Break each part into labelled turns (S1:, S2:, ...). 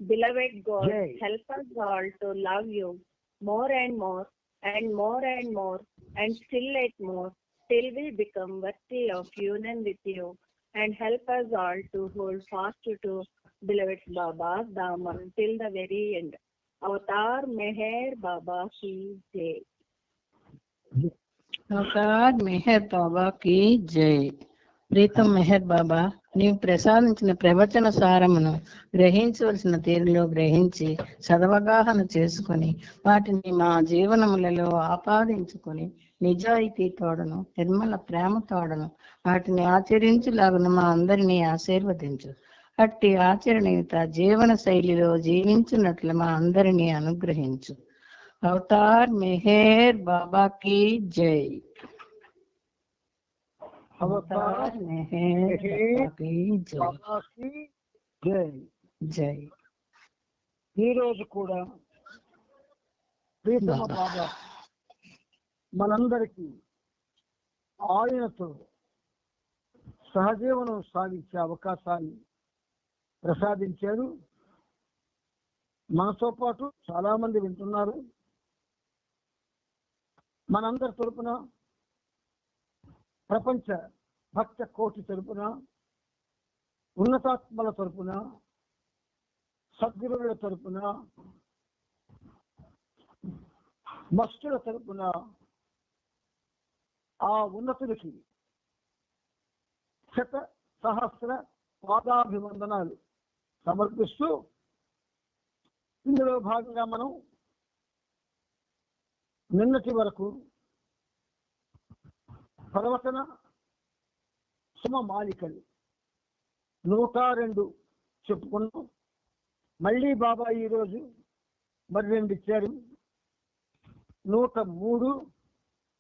S1: Beloved God,
S2: Jai.
S1: help us all to love you more and more and more and more and still yet more till we become worthy of union with you, and help us all to hold fast to beloved Baba's Daman till the very end. Avatar Meher Baba ki Jai.
S3: Avatar Meher బాబాకి జై. ప్రీతం మెహర్ బాబా, నీవు ప్రసాదించిన ప్రవచన సారమును గ్రహించవలసిన తీరులో గ్రహించి సదవగాహన చేసుకుని వాటిని మా జీవనములలో ఆపాదించుకొని నిజాయితీ తోడను నిర్మల ప్రేమ తోడను వాటిని ఆచరించులాగున మా అందరినీ ఆశీర్వదించు. అట్టి ఆచరణయుత జీవన శైలిలో జీవించున్నట్లు మా అందరినీ అనుగ్రహించు. అవతార్ మెహర్ బాబాకి జై. అవతార్ మెహర్ బాబాకి జై.
S2: బాబాకి జై.
S3: జై.
S2: ఈ రోజు కూడా ప్రీతమ బాబా మనందరికీ ఆయనతో సహజీవనం సాగించే అవకాశాన్ని ప్రసాదించారు. మనతో పాటు చాలా మంది వింటున్నారు. మనందరి తరపున, ప్రపంచ భక్త కోటి తరపున, ఉన్నతాత్మల తరపున, సద్గురువుల తరపున, మస్తుల తరపున ఆ ఉన్నతుడికి శత సహస్ర పాదాభివందనాలు సమర్పిస్తూ ఇందులో భాగంగా మనం నిన్నటి వరకు ప్రవచన సుమమాలికలు 102 చెప్పుకున్నాం. మళ్ళీ బాబా ఈరోజు మరి 2 ఇచ్చారు. 103,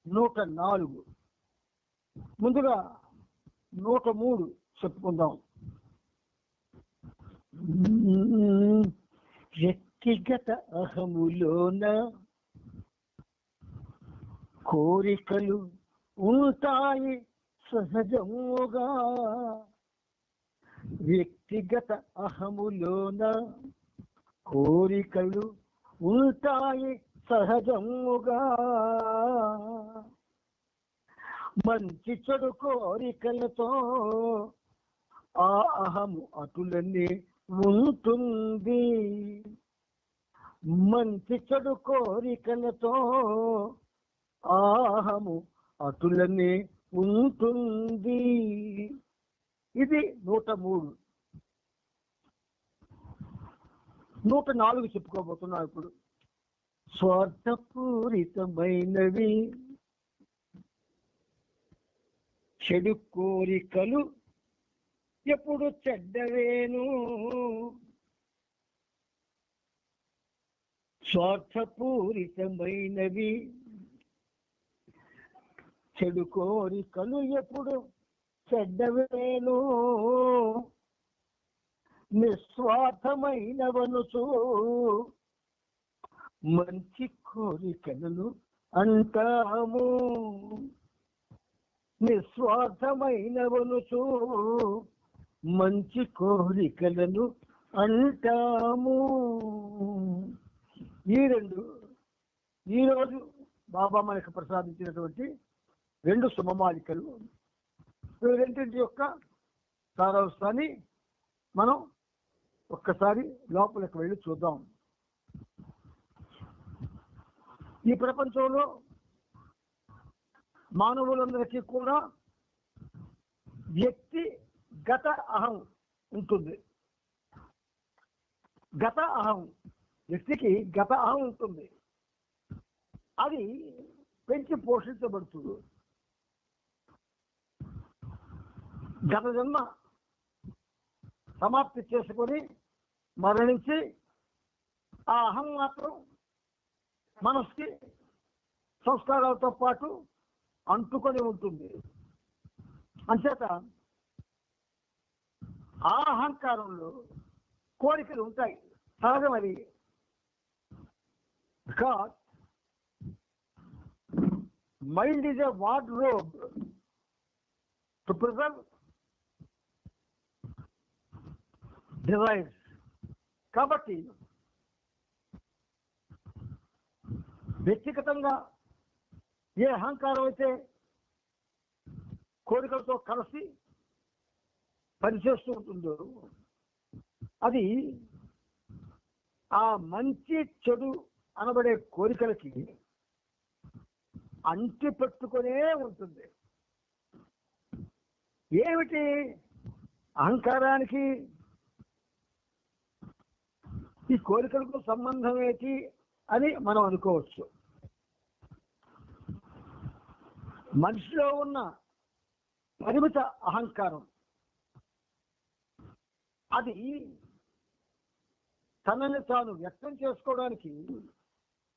S2: 104. ముందుగా 103 చెప్పుకుందాం. వ్యక్తిగత అహములోన కోరికలు ఉంటాయి సహజముగా. వ్యక్తిగత అహములోన కోరికలు ఉంటాయి సహజముగా. మంచి చెడు కోరికలతో ఆ అహము అటులనే ఉంటుంది. మంచి చెడు కోరికలతో ఆహము అటులనే ఉంటుంది. ఇది 103. 104 చెప్పుకోబోతున్నా ఇప్పుడు. స్వార్థపూరితమైనవి చెడు కోరికలు ఎప్పుడు చెడ్డవేను. స్వార్థపూరితమైనవి చెడు కోరికలు ఎప్పుడు చెడ్డవేను. నిస్వార్థమైనవనుచు మంచి కోరికలను అంటాము. నిస్వార్థమైనవనుచు మంచి కోరికలను అంటాము. ఈ 2 ఈరోజు బాబా మనకు ప్రసాదించినటువంటి 2 సుమమాలికలు. ఈ రెండింటి యొక్క సారాంశాన్ని మనం ఒక్కసారి లోపలికి వెళ్ళి చూద్దాం. ఈ ప్రపంచంలో మానవులందరికీ కూడా వ్యక్తిగత అహం ఉంటుంది. గత అహం, వ్యక్తికి గత అహం ఉంటుంది. అది పెంచి పోషించబడుతుంది. గత జన్మ సమాప్తి చేసుకొని మరణించి ఆ అహం మాత్రం మనసుకి సంస్కారాలతో పాటు అంటుకొని ఉంటుంది. అంచేత ఆ అహంకారంలో కోరికలు ఉంటాయి, సహజం అది. Because mind is a wardrobe to preserve desires, కాబట్టి వ్యక్తిగతంగా ఏ అహంకారం అయితే కోరికలతో కలిసి పనిచేస్తూ ఉంటుందో అది ఆ మంచి చెడు అనబడే కోరికలకి అంటి పెట్టుకునే ఉంటుంది. ఏమిటి అహంకారానికి ఈ కోరికలకు సంబంధం ఏంటి అని మనం అనుకోవచ్చు. మనిషిలో ఉన్న పరిమిత అహంకారం అది తనని తాను వ్యక్తం చేసుకోవడానికి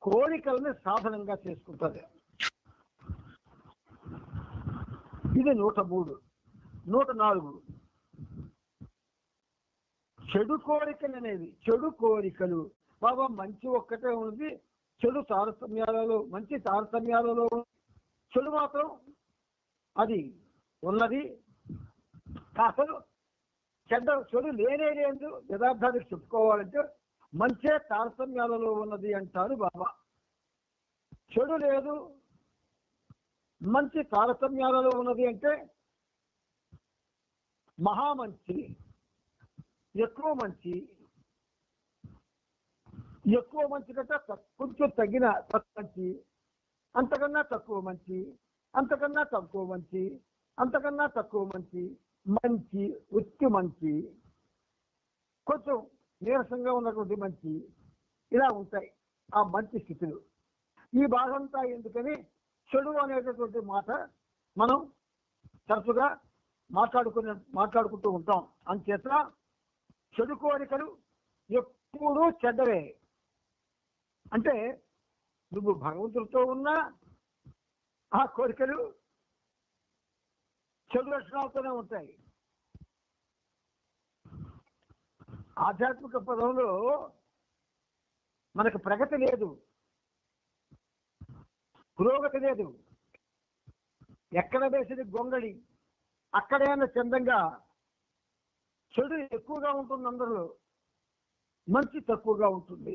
S2: కోరికల్ని సాధనంగా చేసుకుంటుంది. ఇది 103. 104 చెడు కోరికలు అనేవి. చెడు కోరికలు బాబా మంచి ఒక్కటే ఉంది, చెడు తారతమ్యాలలో మంచి తారతమ్యాలలో చెడు మాత్రం అది ఉన్నది. అసలు చెడు లేనే లేదు. యథార్థానికి చెప్పుకోవాలంటే మంచే తారతమ్యాలలో ఉన్నది అంటారు బాబా. చెడు లేదు, మంచి తారతమ్యాలలో ఉన్నది అంటే మహామంచి, ఎక్కువ మంచి, ఎక్కువ మంచి కంటే కొంచెం తగ్గిన మంచి, అంతకన్నా తక్కువ మంచి, అంతకన్నా తక్కువ మంచి, అంతకన్నా తక్కువ మంచి, మంచి ఉత్తి మంచి, కొంచెం నీరసంగా ఉన్నటువంటి మంచి, ఇలా ఉంటాయి ఆ మంచి స్థితులు. ఈ బాధంతా ఎందుకని చెడు అనేటటువంటి మాట మనం తరచుగా మాట్లాడుకుంటూ ఉంటాం. అంచేత చెడు కోరికలు ఎప్పుడూ చెడ్డవే. అంటే నువ్వు భగవంతుడితో ఉన్నా ఆ కోరికలు చెడు లక్షణాలతోనే ఉంటాయి. ఆధ్యాత్మిక పదంలో మనకు ప్రగతి లేదు, పురోగతి లేదు. ఎక్కడ వేసేది గొంగళి అక్కడైనా చందంగా చెడు ఎక్కువగా ఉంటుంది, అందరిలో మంచి తక్కువగా ఉంటుంది.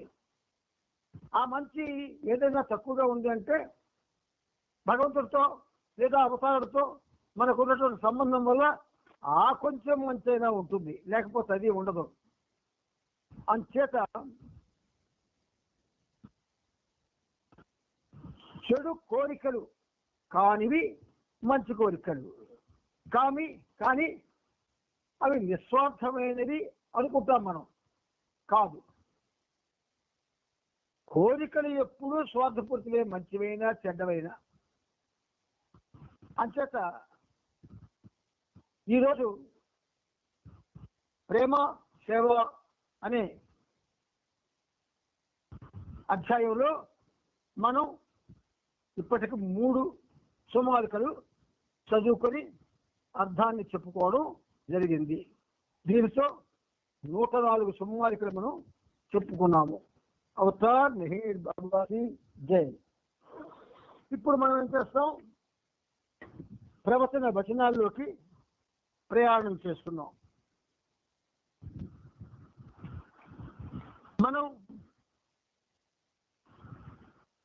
S2: ఆ మంచి ఏదైనా తక్కువగా ఉంది అంటే భగవంతుడితో లేదా అవతారుడితో మనకు ఉన్నటువంటి సంబంధం వల్ల ఆ కొంచెం మంచైనా ఉంటుంది, లేకపోతే అది ఉండదు. అంచేత చెడు కోరికలు కానివి మంచి కోరికలు కానీ అవి నిస్వార్థమైనవి అనుకుంటాం మనం. కాదు, కోరికలు ఎప్పుడూ స్వార్థపూర్తివే, మంచివైనా చెడ్డవైనా. అంచేత ఈరోజు ప్రేమ సేవ అనే అధ్యాయంలో మనం ఇప్పటికి 3 సుమాలికలు చదువుకొని అర్థాన్ని చెప్పుకోవడం జరిగింది. దీనితో 104 సుమాలికలు మనం చెప్పుకున్నాము. అవతార్ మెహర్ బాబాజీ జై. ఇప్పుడు మనం ఏం చేస్తాం, ప్రవచన వచనాల్లోకి ప్రయాణం చేస్తున్నాం. మనం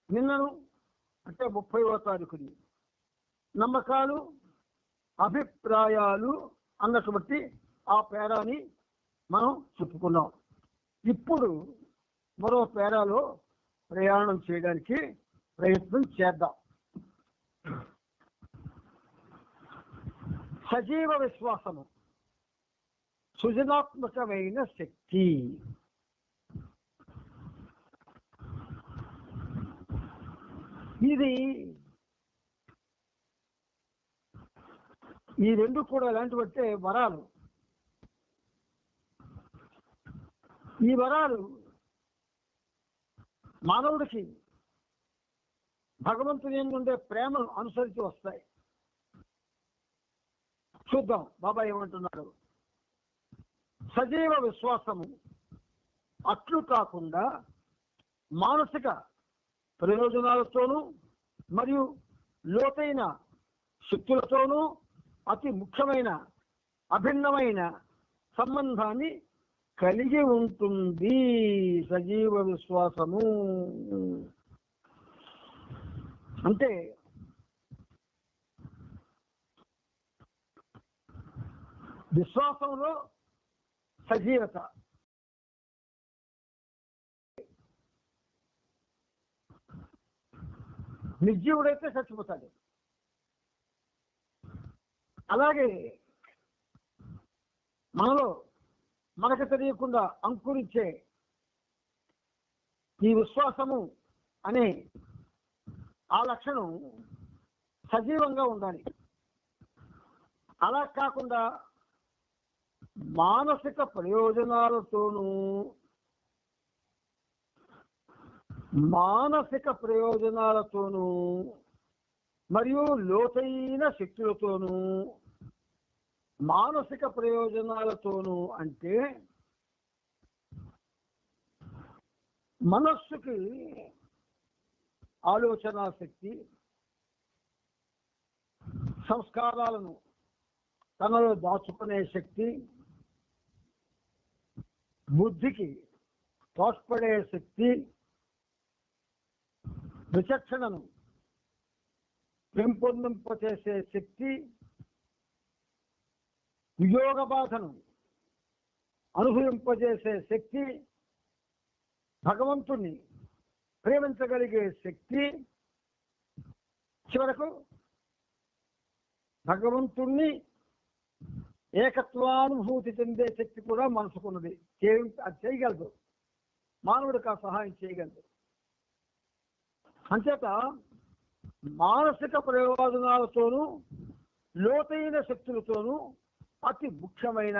S2: నిన్నను అంటే 30వ తారీఖుని నమ్మకాలు అభిప్రాయాలు అన్నటువంటి ఆ పేరాని మనం చెప్పుకున్నాం. ఇప్పుడు మరో పేరాలో ప్రయాణం చేయడానికి ప్రయత్నం చేద్దాం. సజీవ విశ్వాసము సృజనాత్మకమైన శక్తి. ఇది ఈ రెండు కూడా ఎలాంటివంటే వరాలు. ఈ వరాలు మానవుడికి భగవంతుని యందు ఉండే ప్రేమను అనుసరించి వస్తాయి. చూద్దాం బాబా ఏమంటున్నాడు. సజీవ విశ్వాసము అట్లు కాకుండా మానసిక ప్రయోజనాలతోనూ మరియు లోతైన శక్తులతోనూ అతి ముఖ్యమైన అభిన్నమైన సంబంధాన్ని కలిగి ఉంటుంది సజీవ విశ్వాసము. అంటే విశ్వాసంలో సజీవత. నిర్జీవుడైతే చచ్చిపోతాడు. అలాగే మనలో మనకు తెలియకుండా అంకురించే ఈ విశ్వాసము అనే ఆ లక్షణం సజీవంగా ఉండాలి. అలా కాకుండా మానసిక ప్రయోజనాలతోనూ మరియు లోతైన శక్తులతోనూ మానసిక ప్రయోజనాలతోనూ అంటే మనస్సుకి ఆలోచనా శక్తి, సంస్కారాలను తనలో దాచుకునే శక్తి, బుద్ధికి తోడ్పడే శక్తి, విచక్షణను పెంపొందింపచేసే శక్తి, వియోగ బాధను అనుభవింపజేసే శక్తి, భగవంతుణ్ణి ప్రేమించగలిగే శక్తి, చివరకు భగవంతుణ్ణి ఏకత్వానుభూతి చెందే శక్తి కూడా మనసుకున్నది. అది చేయగలదు, మానవుడికి ఆ సహాయం చేయగలదు. అంచేత మానసిక ప్రయోజనాలతోనూ లోతైన శక్తులతోనూ అతి ముఖ్యమైన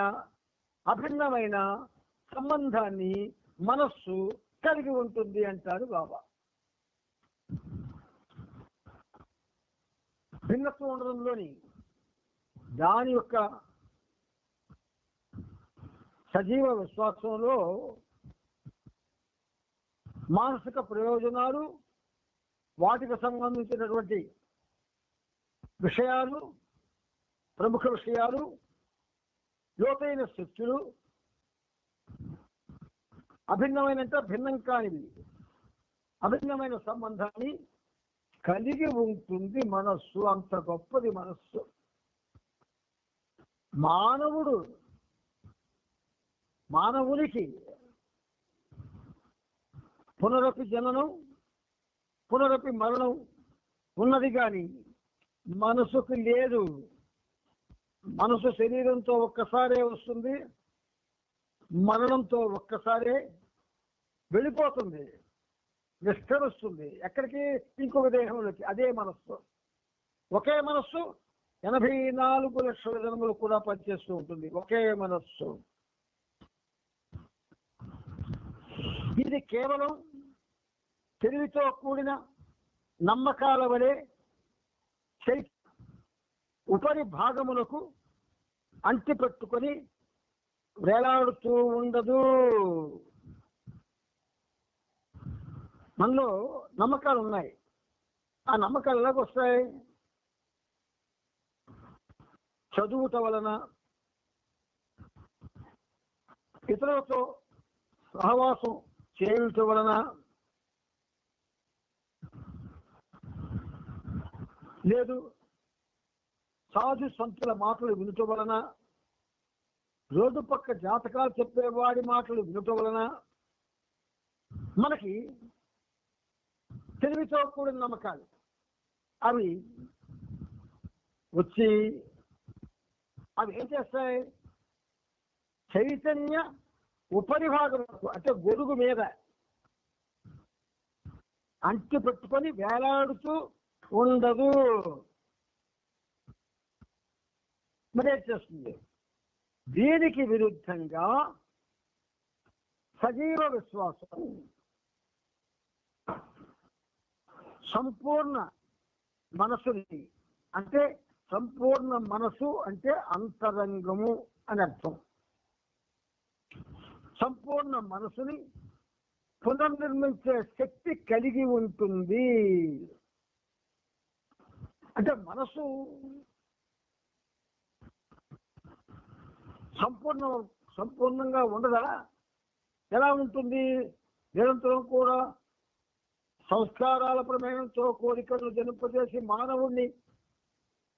S2: అభిన్నమైన సంబంధాన్ని మనస్సు కలిగి ఉంటుంది అంటారు బాబా. భిన్నత్వం ఉండడంలోని దాని యొక్క సజీవ విశ్వాసంలో మానసిక ప్రయోజనాలు, వాటికి సంబంధించినటువంటి విషయాలు, ప్రముఖ విషయాలు, లోతైన శక్తులు, అభిన్నమైన భిన్నం కానివి అభిన్నమైన సంబంధాన్ని కలిగి ఉంటుంది మనస్సు. అంత గొప్పది మనస్సు. మానవునికి పునరపి జననం, పునరపి మరణం ఉన్నది కానీ మనసుకు లేదు. మనసు శరీరంతో ఒక్కసారే వస్తుంది, మరణంతో ఒక్కసారే వెళ్ళిపోతుంది, నిష్కరిస్తుంది. ఎక్కడికి? ఇంకొక దేహంలోకి. అదే మనస్సు. ఒకే మనస్సు 84 లక్షల జన్మలు కూడా పనిచేస్తూ ఉంటుంది. ఒకే మనస్సు. ఇది కేవలం తెలివితో కూడిన నమ్మకాల వలె ఉపరి భాగములకు అంటి పెట్టుకొని వేలాడుతూ ఉండదు. మనలో నమ్మకాలు ఉన్నాయి. ఆ నమ్మకాలు ఎలాగొస్తాయి? చదువుట వలన, ఇతరులతో సహవాసం చేయుట వలన, లేదు సాధు సంతుల మాటలు వినుట వలన, రోడ్డు పక్క జాతకాలు చెప్పేవాడి మాటలు వినుట వలన మనకి తెలివితో కూడిన నమ్మకాలు అవి వచ్చి అవి ఏం చేస్తాయి? చైతన్య ఉపరిభాగం అంటే గొడుగు మీద అంటి పెట్టుకొని వేలాడుతూ ఉండదు. మరేం చేస్తుంది? దీనికి విరుద్ధంగా సజీవ విశ్వాసం సంపూర్ణ మనసుని, అంటే సంపూర్ణ మనసు అంటే అంతరంగము అని అర్థం. సంపూర్ణ మనసుని పునర్నిర్మించే శక్తి కలిగి ఉంటుంది. అంటే మనసు సంపూర్ణంగా ఉండదా? ఎలా ఉంటుంది? నిరంతరం కూడా సంస్కారాల ప్రమేయంతో కోరికలను జనింపజేసి మానవుణ్ణి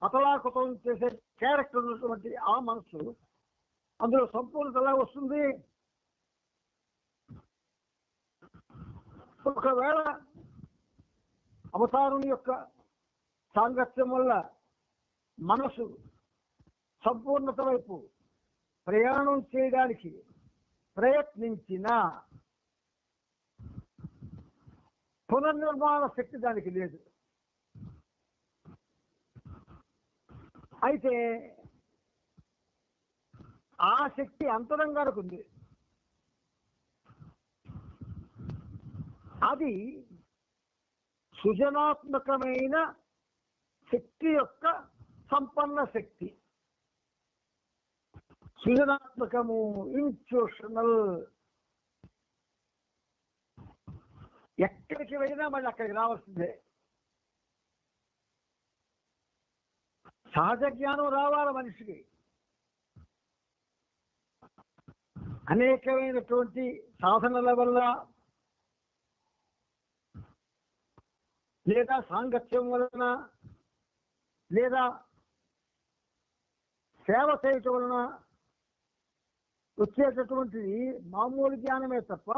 S2: అతలాకుతం చేసే క్యారెక్టర్ ఉన్నటువంటి ఆ మనసు అందులో సంపూర్ణత ఎలా వస్తుంది? ఒకవేళ అవతారం యొక్క సాంగత్యం వల్ల మనసు సంపూర్ణత వైపు ప్రయాణం చేయడానికి ప్రయత్నించిన పునర్నిర్మాణ శక్తి దానికి లేదు. అయితే ఆ శక్తి అంతరంగానికి ఉంది. అది సృజనాత్మకమైన శక్తి యొక్క సంపన్న శక్తి. సృజనాత్మకము, ఇన్స్టిట్యూషనల్. ఎక్కడికి వెళ్ళినా మళ్ళీ అక్కడికి రావాల్సిందే. సహజ జ్ఞానం రావాలి మనిషికి. అనేకమైనటువంటి సాధనల వల్ల లేదా సాంగత్యం వలన లేదా సేవ చేయటం వలన వచ్చేటటువంటిది మామూలు జ్ఞానమే తప్ప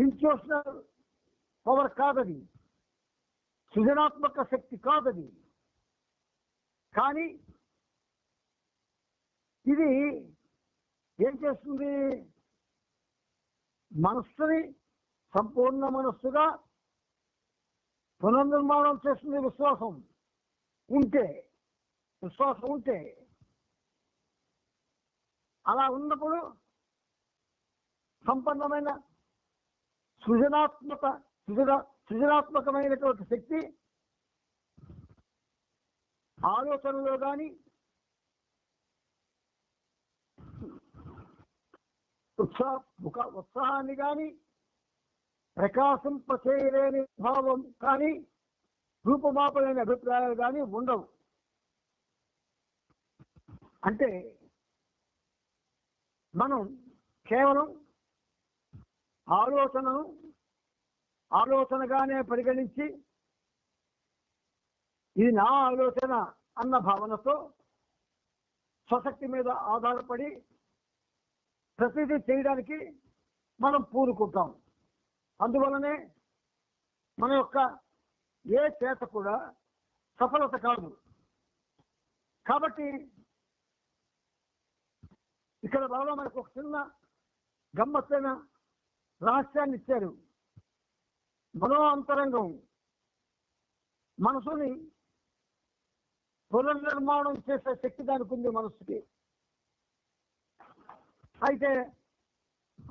S2: ఇన్స్టిట్యూషనల్ పవర్ కాదది, సృజనాత్మక శక్తి కాదది. కానీ ఇది ఏం చేస్తుంది? మనస్సుని సంపూర్ణ మనస్సుగా పునర్నిర్మాణం చేస్తుంది. విశ్వాసం ఉంటే అలా ఉన్నప్పుడు సంపన్నమైన సృజనాత్మకమైనటువంటి శక్తి ఆలోచనలో కానీ ఉత్సాహాన్ని కానీ ప్రకాశింపచేయలేని భావం కానీ రూపమాపలేని అభిప్రాయాలు కానీ ఉండవు. అంటే మనం కేవలం ఆలోచనగానే పరిగణించి ఇది నా ఆలోచన అన్న భావనతో స్వశక్తి మీద ఆధారపడి ప్రతిదీ చేయడానికి మనం పూనుకుంటాం. అందువలనే మన యొక్క ఏ చేత కూడా సఫలత కాదు. కాబట్టి ఇక్కడ బాగా మనకు ఒక చిన్న గమ్మత్తైన రహస్యాన్ని ఇచ్చారు. మనో అంతరంగం మనసుని పునర్నిర్మాణం చేసే శక్తి దానికి ఉంది మనసుకి. అయితే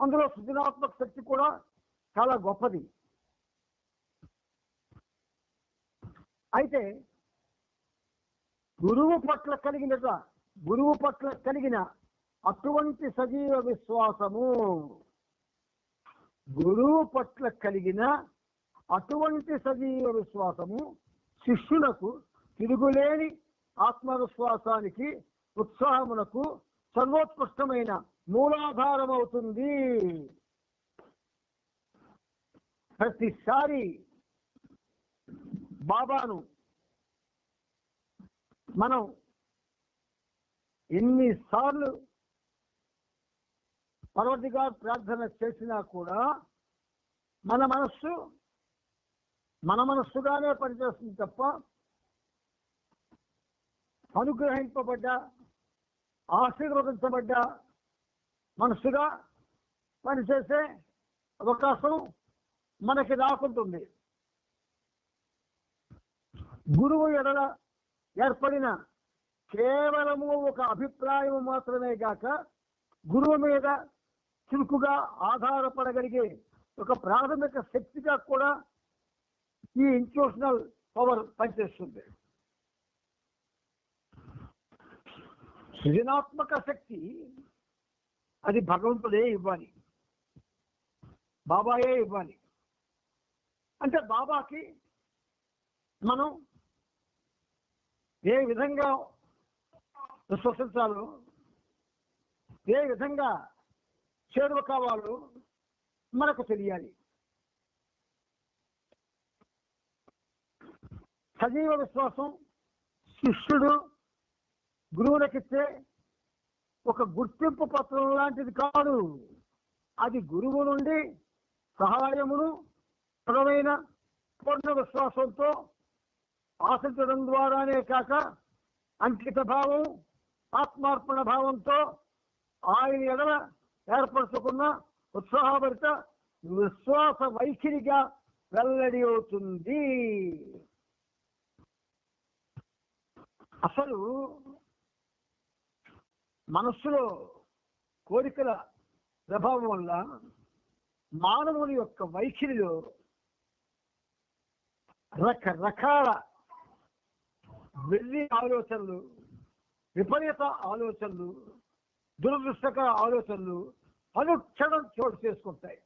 S2: అందులో సృజనాత్మక శక్తి కూడా చాలా గొప్పది. అయితే గురువు పట్ల కలిగిన అటువంటి సజీవ విశ్వాసము, గురువు పట్ల కలిగిన అటువంటి సజీవ విశ్వాసము శిష్యులకు తిరుగులేని ఆత్మవిశ్వాసానికి, ఉత్సాహమునకు సర్వోత్కృష్టమైన మూలాధారం అవుతుంది. ప్రతిసారి బాబాను మనం ఎన్నిసార్లు పర్వతిగారు ప్రార్థన చేసినా కూడా మన మనస్సుగానే పనిచేస్తుంది తప్ప అనుగ్రహింపబడ్డ, ఆశీర్వదించబడ్డ మనస్సుగా పనిచేసే అవకాశం మనకి రాకుంటుంది. గురువు ఎడల ఏర్పడిన కేవలము ఒక అభిప్రాయం మాత్రమే కాక గురువు మీద చురుకుగా ఆధారపడగలిగే ఒక ప్రాథమిక శక్తిగా కూడా ఈ ఇన్స్టిట్యూషనల్ పవర్ పనిచేస్తుంది. సృజనాత్మక శక్తి అది భగవంతుడే ఇవ్వాలి, బాబాయే ఇవ్వాలి. అంటే బాబాకి మనం ఏ విధంగా విశ్వసించాలో ఏ విధంగా చేరువ కావాలో మనకు తెలియాలి. సజీవ విశ్వాసం శిష్యుడు గురువులకిచ్చే ఒక గుర్తింపు పత్రం లాంటిది కాదు. అది గురువు నుండి సహాయమును దృఢమైన పూర్ణ విశ్వాసంతో ఆశించడం ద్వారానే కాక అంకిత భావం, ఆత్మార్పణ భావంతో ఆయన ఎడల ఏర్పరచుకున్న ఉత్సాహభరిత విశ్వాస వైఖరిగా వెల్లడి అవుతుంది. అసలు మనస్సులో కోరికల ప్రభావం వల్ల మానవుని యొక్క వైఖరిలో రకరకాల వెర్రి ఆలోచనలు, విపరీత ఆలోచనలు, దురదృష్టకర ఆలోచనలు అనుక్షణం చోటు చేసుకుంటాయి.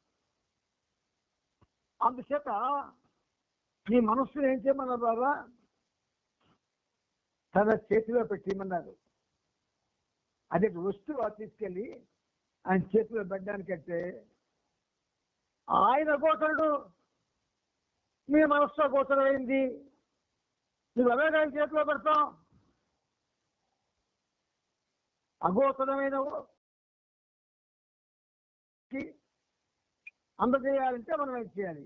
S2: అందుచేత ఈ మనస్సును ఏం చేయమన్నారు బాబా? తన చేతిలో పెట్టేయమన్నారు. అదే వస్తువు తీసుకెళ్ళి ఆయన చేతిలో పెట్టడానికంటే ఆయన గోచరుడు మీ మనస్సులో గోచరమైంది, నువ్వు అలాగే ఆయన చేతిలో పెడతాం. అగోచరమైన అందజేయాలంటే మనం ఏం చేయాలి?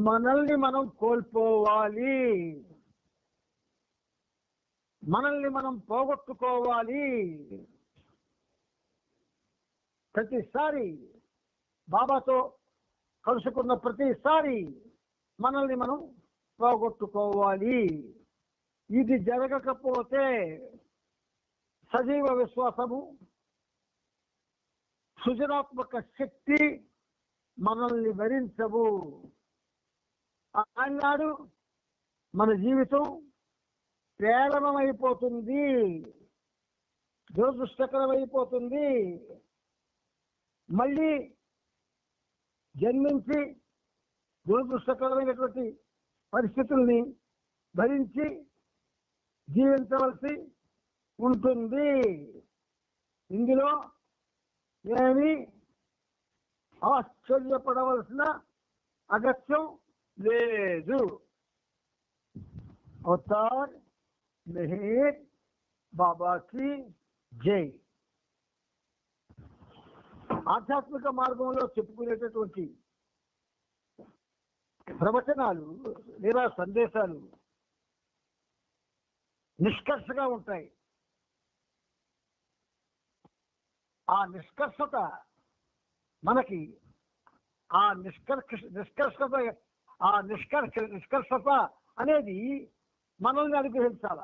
S2: మనల్ని మనం కోల్పోవాలి, మనల్ని మనం పోగొట్టుకోవాలి. ప్రతిసారి బాబాతో కలుసుకున్న ప్రతిసారి మనల్ని మనం పోగొట్టుకోవాలి. ఇది జరగకపోతే సజీవ విశ్వాసము, సృజనాత్మక శక్తి మనల్ని భరించవు. అన్నాడు మన జీవితం ప్రేరణమైపోతుంది, దురదృష్టకరమైపోతుంది. మళ్ళీ జన్మించి దురదృష్టకరమైనటువంటి పరిస్థితుల్ని భరించి జీవించవలసి ఉంటుంది. ఇందులో ఏమీ ఆశ్చర్యపడవలసిన అగత్యం లేదు. అవతార్ మెహర్ బాబాకి జై. ఆధ్యాత్మిక మార్గంలో చెప్పుకునేటటువంటి ప్రవచనాలు లేదా సందేశాలు నిష్కర్షగా ఉంటాయి. ఆ నిష్కర్షత మనకి నిష్కర్షత అనేది మనల్ని అనుగ్రహించాల.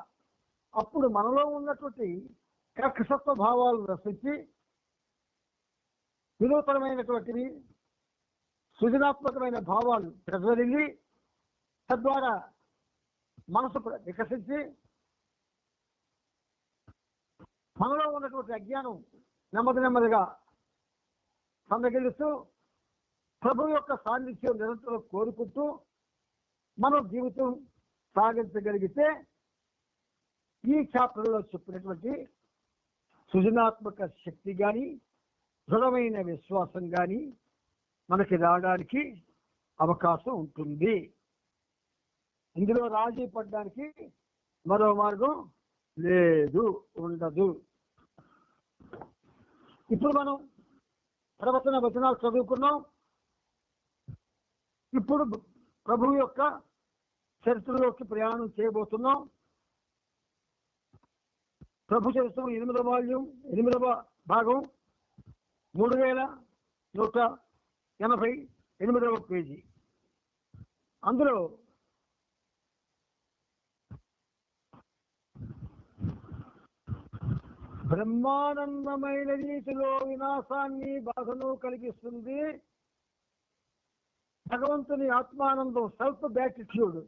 S2: అప్పుడు మనలో ఉన్నటువంటి కర్కశత్వ భావాలు రచించి వినూతనమైనటువంటివి సృజనాత్మకమైన భావాలు ప్రజ్వరిల్లి తద్వారా మనసు వికసించి మనలో ఉన్నటువంటి అజ్ఞానం నెమ్మదిగా సందగిలుస్తూ ప్రభు యొక్క సాన్నిధ్యం నిరంతరం కోరుకుంటూ మనం జీవితం సాగించగలిగితే ఈ చాప్టర్లో చెప్పినటువంటి సృజనాత్మక శక్తి కానీ దృఢమైన విశ్వాసం కానీ మనకి రావడానికి అవకాశం ఉంటుంది. ఇందులో రాజీ పడడానికి మరో మార్గం లేదు, ఉండదు. ఇప్పుడు మనం వచనాలు చదువుకున్నాం. ఇప్పుడు ప్రభువు యొక్క చరిత్రలోకి ప్రయాణం చేయబోతున్నాం. ప్రభు చరిత్ర 8వ వాల్యూమ్ 8వ భాగం 3188వ పేజీ. అందులో బ్రహ్మానందమైన రీతిలో వినాశాన్ని బాధను కలిగిస్తుంది. భగవంతుని ఆత్మానందం సెల్ఫ్ గ్రాటిట్యూడ్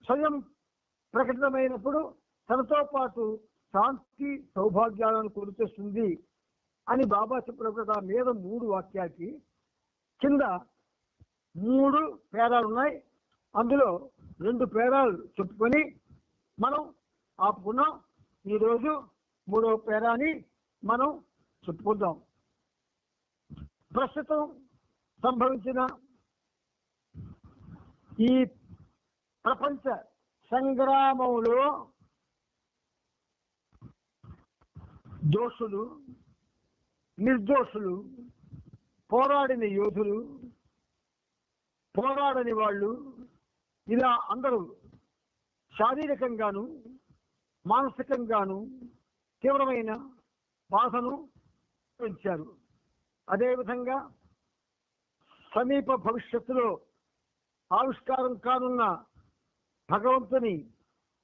S2: స్వయం ప్రకటితమైనప్పుడు తనతో పాటు శాంతి సౌభాగ్యాలను కొలుచేస్తుంది అని బాబా చెప్పిన మీద 3 వాక్యాలకి కింద 3 పేరాలు ఉన్నాయి. అందులో 2 పేరాలు చెప్పుకొని మనం ఆపుకున్నాం. ఈరోజు 3వ పేరాని మనం చెప్పుకుందాం. ప్రస్తుతం సంభవించిన ఈ ప్రపంచ సంగ్రామంలో దోషులు, నిర్దోషులు, పోరాడిన యోధులు, పోరాడని వాళ్ళు, ఇలా అందరూ శారీరకంగాను మానసికంగాను తీవ్రమైన బాధను పెంచారు. అదేవిధంగా సమీప భవిష్యత్తులో ఆవిష్కారం కానున్న భగవంతుని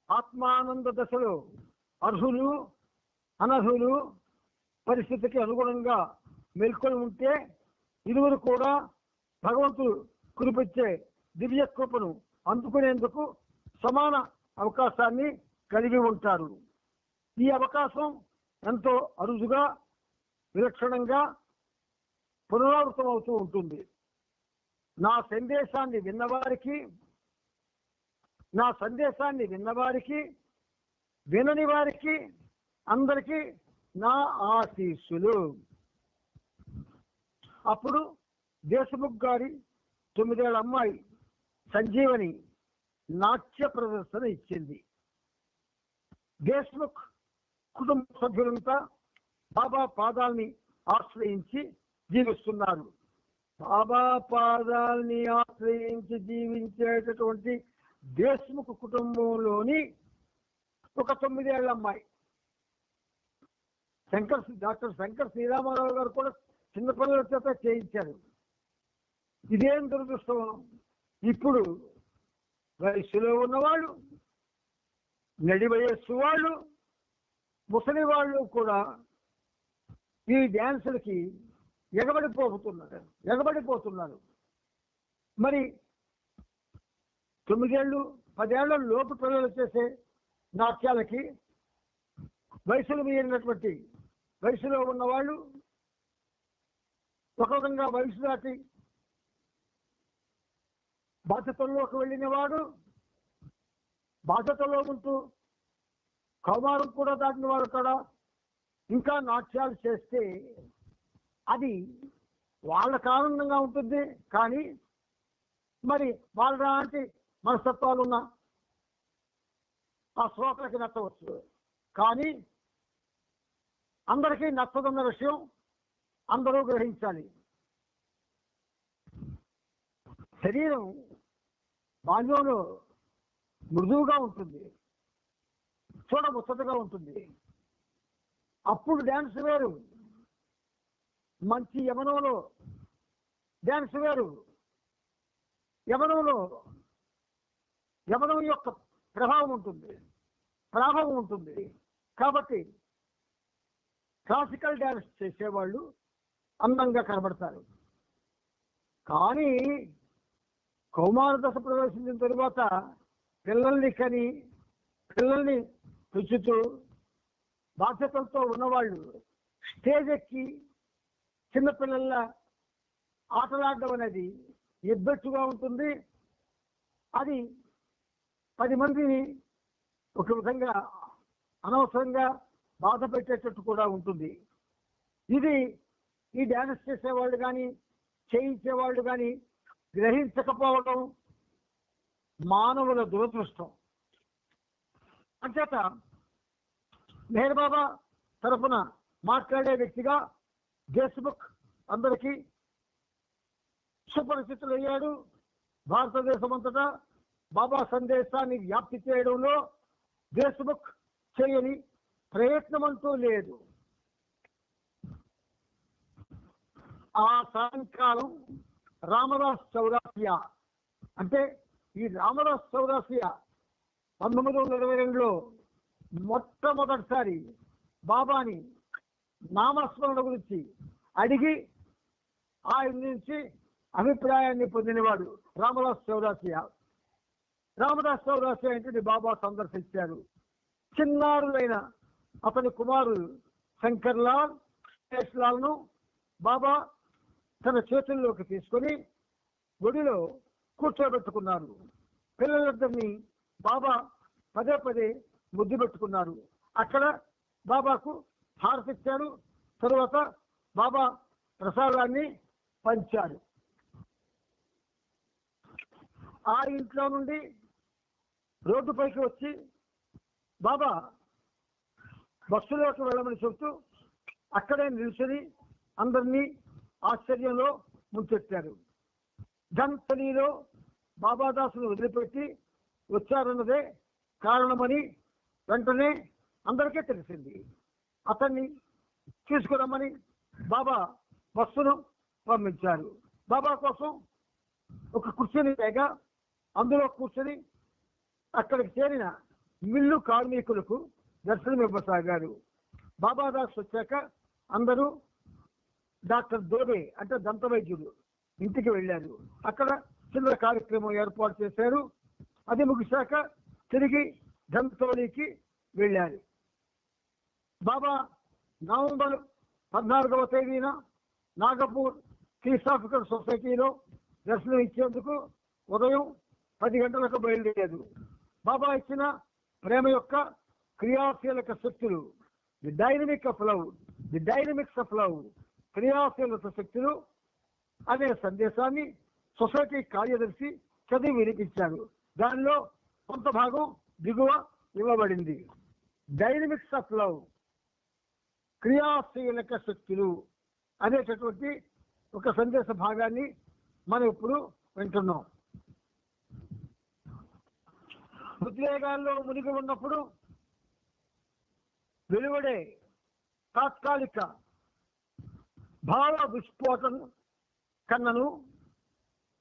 S2: ఆత్మానంద దశలో అర్హులు అనర్హులు పరిస్థితికి అనుగుణంగా మేల్కొని ఉంటే ఇరువురు కూడా భగవంతుడు కురిపించే దివ్య కృపను అందుకునేందుకు సమాన అవకాశాన్ని కలిగి ఉంటారు. ఈ అవకాశం ఎంతో అరుదుగా విలక్షణంగా పునరావృతం అవుతూ ఉంటుంది. నా సందేశాన్ని విన్నవారికి వినని వారికి అందరికీ నా ఆశీస్సులు. అప్పుడు దేశముఖ్ గారి 9 ఏళ్ల అమ్మాయి సంజీవని నాట్య ప్రదర్శన ఇచ్చింది. దేశముఖ్ కుటుంబ సభ్యులంతా బాబా పాదాల్ని ఆశ్రయించి జీవిస్తున్నారు. బాబా పాదాల్ని ఆశ్రయించి జీవించేటటువంటి దేశముఖ్ కుటుంబంలోని ఒక 9 ఏళ్ల అమ్మాయి డాక్టర్ శంకర్ శ్రీరామారావు గారు కూడా చిన్నపిల్లల చేత చేయించారు. ఇదేం దురదృష్టం. ఇప్పుడు వయస్సులో ఉన్నవాళ్ళు, నడి వయస్సు వాళ్ళు, ముసలి వాళ్ళు కూడా ఈ డ్యాన్సులకి ఎగబడిపోతున్నారు. మరి 9 ఏళ్ళు 10 ఏళ్ల లోపు పిల్లలు చేసే నాట్యాలకి వయసులు మీరినటువంటి వయసులో ఉన్నవాళ్ళు, ఒక విధంగా వయసు దాటి బాధ్యతల్లోకి వెళ్ళిన వాడు, బాధ్యతలో ఉంటూ కౌమారం కూడా దాటిన వాడు కూడా ఇంకా నాట్యాలు చేస్తే అది వాళ్ళకు ఆనందంగా ఉంటుంది. కానీ మరి వాళ్ళలాంటి మనస్తత్వాలున్న ఆ శ్రోతలకి నచ్చవచ్చు. కానీ అందరికీ నచ్చదన్న విషయం అందరూ గ్రహించాలి. శరీరం బాల్యంలో మృదువుగా ఉంటుంది, చూడముచ్చటగా ఉంటుంది. అప్పుడు డ్యాన్స్ వేరు, మంచి యవనంలో డ్యాన్స్ వేరు. యవనం యొక్క ప్రభావం ఉంటుంది. కాబట్టి క్లాసికల్ డ్యాన్స్ చేసేవాళ్ళు అందంగా కనబడతారు. కానీ కౌమార దశ ప్రవేశించిన తరువాత పిల్లల్ని పెంచుతూ బాధ్యతలతో ఉన్నవాళ్ళు స్టేజ్ ఎక్కి చిన్నపిల్లల ఆటలాడడం అనేది ఎబ్బెట్టుగా ఉంటుంది. అది 10 మందిని ఒక విధంగా అనవసరంగా బాధ పెట్టేటట్టు కూడా ఉంటుంది. ఇది ఈ డ్యాన్స్ చేసేవాళ్ళు కానీ చేయించేవాళ్ళు కానీ గ్రహించకపోవడం మానవుల దురదృష్టం. అంచేత మెహర్ బాబా తరఫున మాట్లాడే వ్యక్తిగా దేశముఖ్ అందరికీ సుపరిచితులయ్యాడు. భారతదేశం అంతటా బాబా సందేశాన్ని వ్యాప్తి చేయడంలో దేశముఖ్ చేయని ప్రయత్నం అంటూ లేదు. ఆ సాయంకాలం రామదాస్ చౌరాసియా అంటే ఈ రామదాస్ చౌరాసియా 1922లో మొట్టమొదటిసారి బాబాని నామస్మరణ గురించి అడిగి ఆయన నుంచి అభిప్రాయాన్ని పొందినవాడు రామదాస్ చౌరాసియా. రామదాస్ చౌరాసియా ఇంటిని బాబా సందర్శించారు. చిన్నారులైన అతని కుమారుడు శంకర్లాల్, శేష్లాల్ను బాబా తన చేతుల్లోకి తీసుకొని గుడిలో కూర్చోబెట్టుకున్నారు. పిల్లలిద్దరిని బాబా పదే ముద్దు పెట్టుకున్నారు. అక్కడ బాబాకు హారతిచ్చారు. తరువాత బాబా ప్రసాదాన్ని పంచారు. ఆ ఇంట్లో నుండి రోడ్డుపైకి వచ్చి బాబా బస్సులోకి వెళ్ళమని చెబుతూ అక్కడే నిల్చుని అందరినీ ఆశ్చర్యంలో ముంచెత్తారు. ధన్తనీలో బాబాదాసును వదిలిపెట్టి వచ్చారన్నదే కారణమని వెంటనే అందరికీ తెలిసింది. అతన్ని తీసుకురమ్మని బాబా బస్సును పంపించారు. బాబా కోసం ఒక కుర్చీని తేగా అందులో కూర్చొని అక్కడికి చేరిన మిల్లు కార్మికులకు దర్శనమివ్వసాగారు. బాబాదాస్ వచ్చాక అందరూ డాక్టర్ దోబే అంటే దంత వైద్యుడు ఇంటికి వెళ్ళారు. అక్కడ చిన్న కార్యక్రమం ఏర్పాటు చేశారు. అది ముగిశాక తిరిగి ధంతోలీకి వెళ్ళారు. బాబా నవంబర్ 14వ తేదీన నాగపూర్ థియోసాఫికల్ సొసైటీలో దర్శనం ఇచ్చేందుకు ఉదయం 10 గంటలకు బయలుదేరారు. బాబా ఇచ్చిన ప్రేమ యొక్క క్రియాశీలక శక్తులు, ది డైనమిక్స్ ఆఫ్ లవ్, క్రియాశీలక శక్తులు అనే సందేశాన్ని సొసైటీ కార్యదర్శి చదివి వినిపించారు. దానిలో కొంత భాగం దిగువ ఇవ్వబడింది. డైనమిక్స్ ఆఫ్ లవ్, క్రియాశీలక శక్తులు అనేటటువంటి ఒక సందేశ భాగాన్ని మనం ఇప్పుడు వింటున్నాం. ఉద్వేగాల్లో మునిగి ఉన్నప్పుడు వెలువడే తాత్కాలిక భావ విస్ఫోటన కన్నను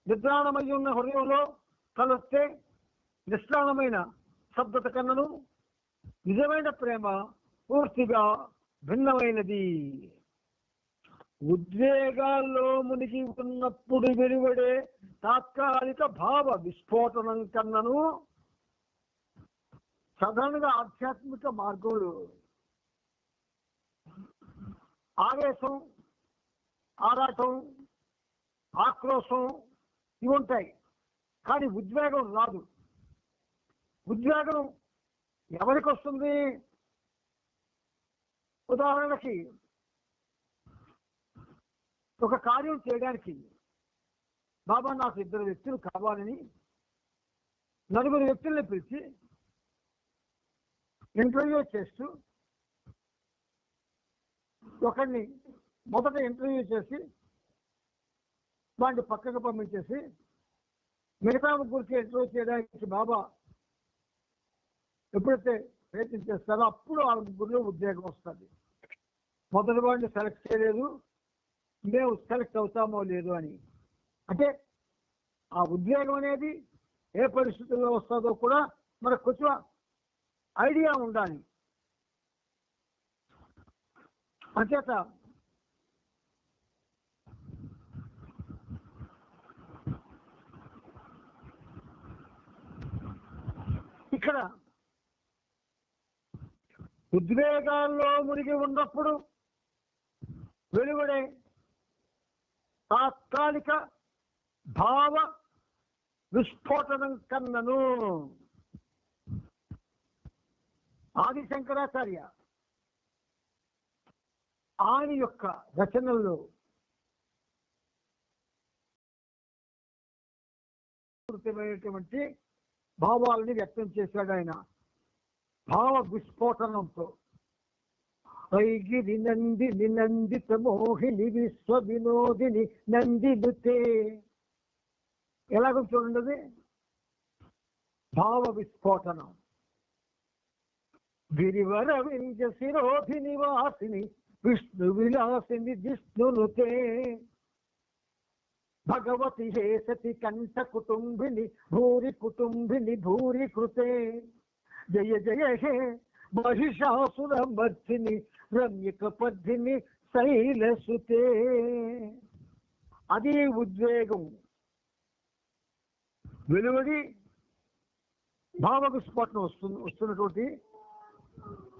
S2: నిద్రాణమై ఉన్న హృదయంలో తలొస్తే నిష్ణానమైన శబ్దత కన్నను నిజమైన ప్రేమ పూర్తిగా భిన్నమైనది. ఉద్వేగాల్లో మునిగి ఉన్నప్పుడు వెలువడే తాత్కాలిక భావ విస్ఫోటనం కన్నను సాధారణంగా ఆధ్యాత్మిక మార్గంలో ఆవేశం, ఆరాటం, ఆక్రోశం ఇవి ఉంటాయి. కానీ ఉద్వేగం రాదు. ఉద్వేగం ఎవరికి వస్తుంది? ఉదాహరణకి ఒక కార్యం చేయడానికి బాబా నాకు 2 వ్యక్తులు కావాలని 4 వ్యక్తుల్ని పిలిచి ఇంటర్వ్యూ చేస్తూ ఒకరిని మొదట ఇంటర్వ్యూ చేసి వాడిని పక్కకు పంపించేసి మిగతా గురించి ఇంటర్వ్యూ చేయడానికి బాబా ఎప్పుడైతే ప్రయత్నం చేస్తారో అప్పుడు ఆ ముగ్గురులో ఉద్వేగం వస్తుంది. మొదటి వాడిని సెలెక్ట్ చేయలేదు, మేము సెలెక్ట్ అవుతామో లేదు అని. అంటే ఆ ఉద్వేగం అనేది ఏ పరిస్థితుల్లో వస్తుందో కూడా మనకు కొంచెం ఐడియా ఉండాలి. అంచేత ఇక్కడ ఉద్వేగాల్లో మునిగి ఉన్నప్పుడు వెలువడే తాత్కాలిక భావ విస్ఫోటనం కన్నను ఆది శంకరాచార్య ఆయన యొక్క రచనల్లో పూర్తమైనటువంటి భావాలని వ్యక్తం చేశాడు. ఆయన భావ విస్ఫోటనంతో వైగిరి నంది నినందిత మోహిని విశ్వ వినోదిని నందినుతే ఎలాగో చూడండి. భావ విస్ఫోటనం గిరివర వింజ శిరోధి నివాసిని విష్ణు విలాసిని జిష్ణునుతే భగవతి హే సతి కంఠ కుటుంబిని భూరి కుటుంబిని భూరి కృతే జయ జయ హే మహిషాసుర మర్దిని రమ్యక పద్ధిని శైలసుతే. అది ఉద్వేగం వెలువడి భావ విస్ఫోటనం వస్తున్నటువంటి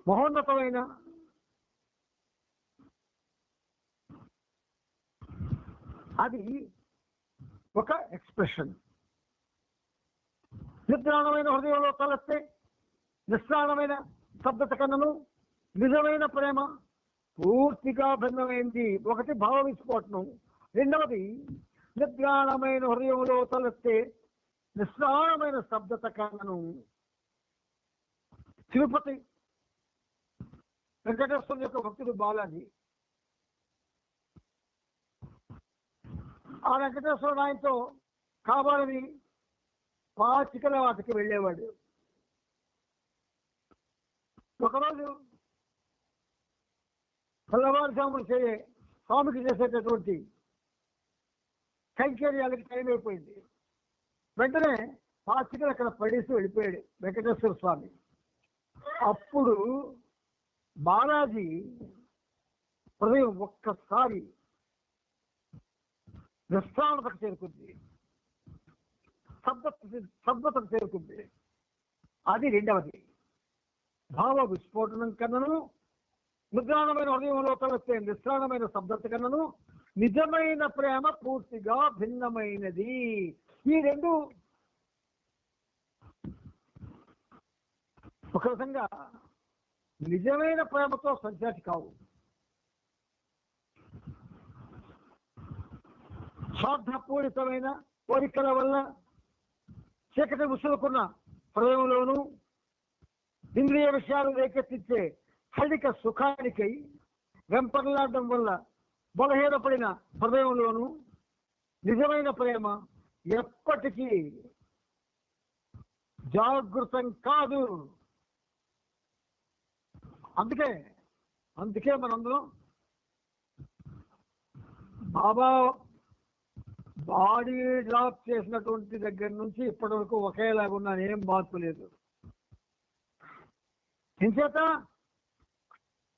S2: మహోన్నతమైన అది ఒక ఎక్స్ప్రెషన్. నిద్రాణమైన హృదయంలో తలస్తే నిస్సారమైన శబ్దత కన్నను నిజమైన ప్రేమ పూర్తిగా భిన్నమైంది. ఒకటి భావ విస్ఫోటనం, రెండవది నిద్రాణమైన హృదయంలో తలెత్తే నిస్సారమైన శబ్దత కన్నను. తిరుపతి వెంకటేశ్వరుని యొక్క భక్తుడు బాలాజీ. ఆ వెంకటేశ్వరుడు ఆయనతో కావాలని పాచికల వాటికి వెళ్ళేవాడు. ఒకరోజు తెల్లవారుజామున స్వామికి చేసేటటువంటి కైంకర్యాలకి టైం అయిపోయింది. వెంటనే పాచికలు అక్కడ పడేసి వెళ్ళిపోయాడు వెంకటేశ్వర స్వామి. అప్పుడు బాలాజీ హృదయం ఒక్కసారి నిష్ఠానతకు చేరుకుంది, శబ్దతకు చేరుకుంది. అది రెండవది. భావ విస్ఫోటనం కన్నను, నిద్రాణమైన హృదయంలో తలెత్తే నిస్సారమైన శబ్దత కన్నను నిజమైన ప్రేమ పూర్తిగా భిన్నమైనది. ఈ రెండు ఒక విధంగా నిజమైన ప్రేమతో సంచాటి కావు. స్వార్థపూరితమైన కోరికల వల్ల చీకటి ముసులుకున్న హృదయంలోనూ ఇంద్రియ విషయాలు రేకెత్తించే హళిక సుఖానికై వెంపర్లాడడం వల్ల బలహీనపడిన హృదయంలోనూ నిజమైన ప్రేమ ఎప్పటికీ జాగృతం కాదు. అందుకే మనందరం బాబా బాడీ డ్రాప్ చేసినటువంటి దగ్గర నుంచి ఇప్పటి వరకు ఒకేలాగున్నాను, ఏం మార్పు లేదు. ఇంచేత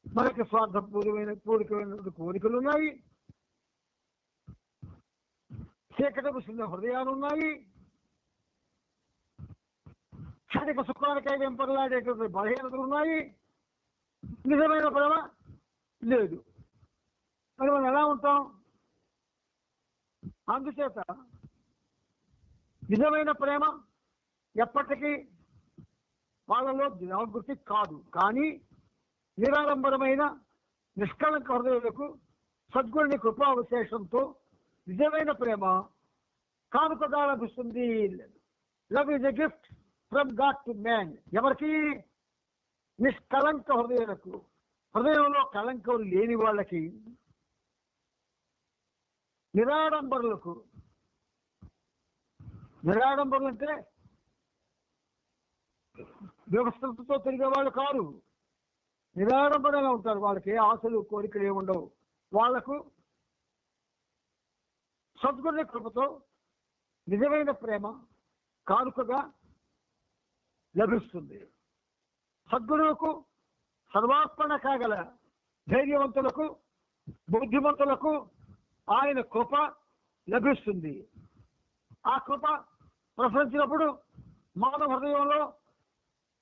S2: మనకి స్వార్థపూర్వమైన కోరికలు ఉన్నాయి, చీకటి ముసిన హృదయాలు ఉన్నాయి, క్షణిక సుఖానికై వెంపర్లాడేటువంటి బలహీనతలు ఉన్నాయి, నిజమైన ప్రేమ లేదు. మరి మనం ఎలా ఉంటాం? అందుచేత నిజమైన ప్రేమ ఎప్పటికీ వాళ్ళలో జాగృతి కాదు. కానీ నిరాడంబరమైన నిష్కళంక హృదయులకు సద్గురుని కృపావిశేషంతో నిజమైన ప్రేమ కానుకగా లభిస్తుంది. Love is a gift from God to man. ఎవరికి? నిష్కళంక హృదయులకు, హృదయంలో కళంకం లేని వాళ్ళకి, నిరాడంబరులకు. నిరాడంబరులు అంటే వ్యవస్థలతో తిరిగే వాళ్ళు కారు, నిరాడంబరంగా ఉంటారు. వాళ్ళకి ఏ ఆశలు కోరికలు ఏముండవు. వాళ్లకు సద్గురుని కృపతో నిజమైన ప్రేమ కానుకగా లభిస్తుంది. సద్గురువుకు సర్వార్పణ కాగల ధైర్యవంతులకు, బుద్ధిమంతులకు ఆయన కృప లభిస్తుంది. ఆ కృప ప్రసరించినప్పుడు మానవ హృదయంలో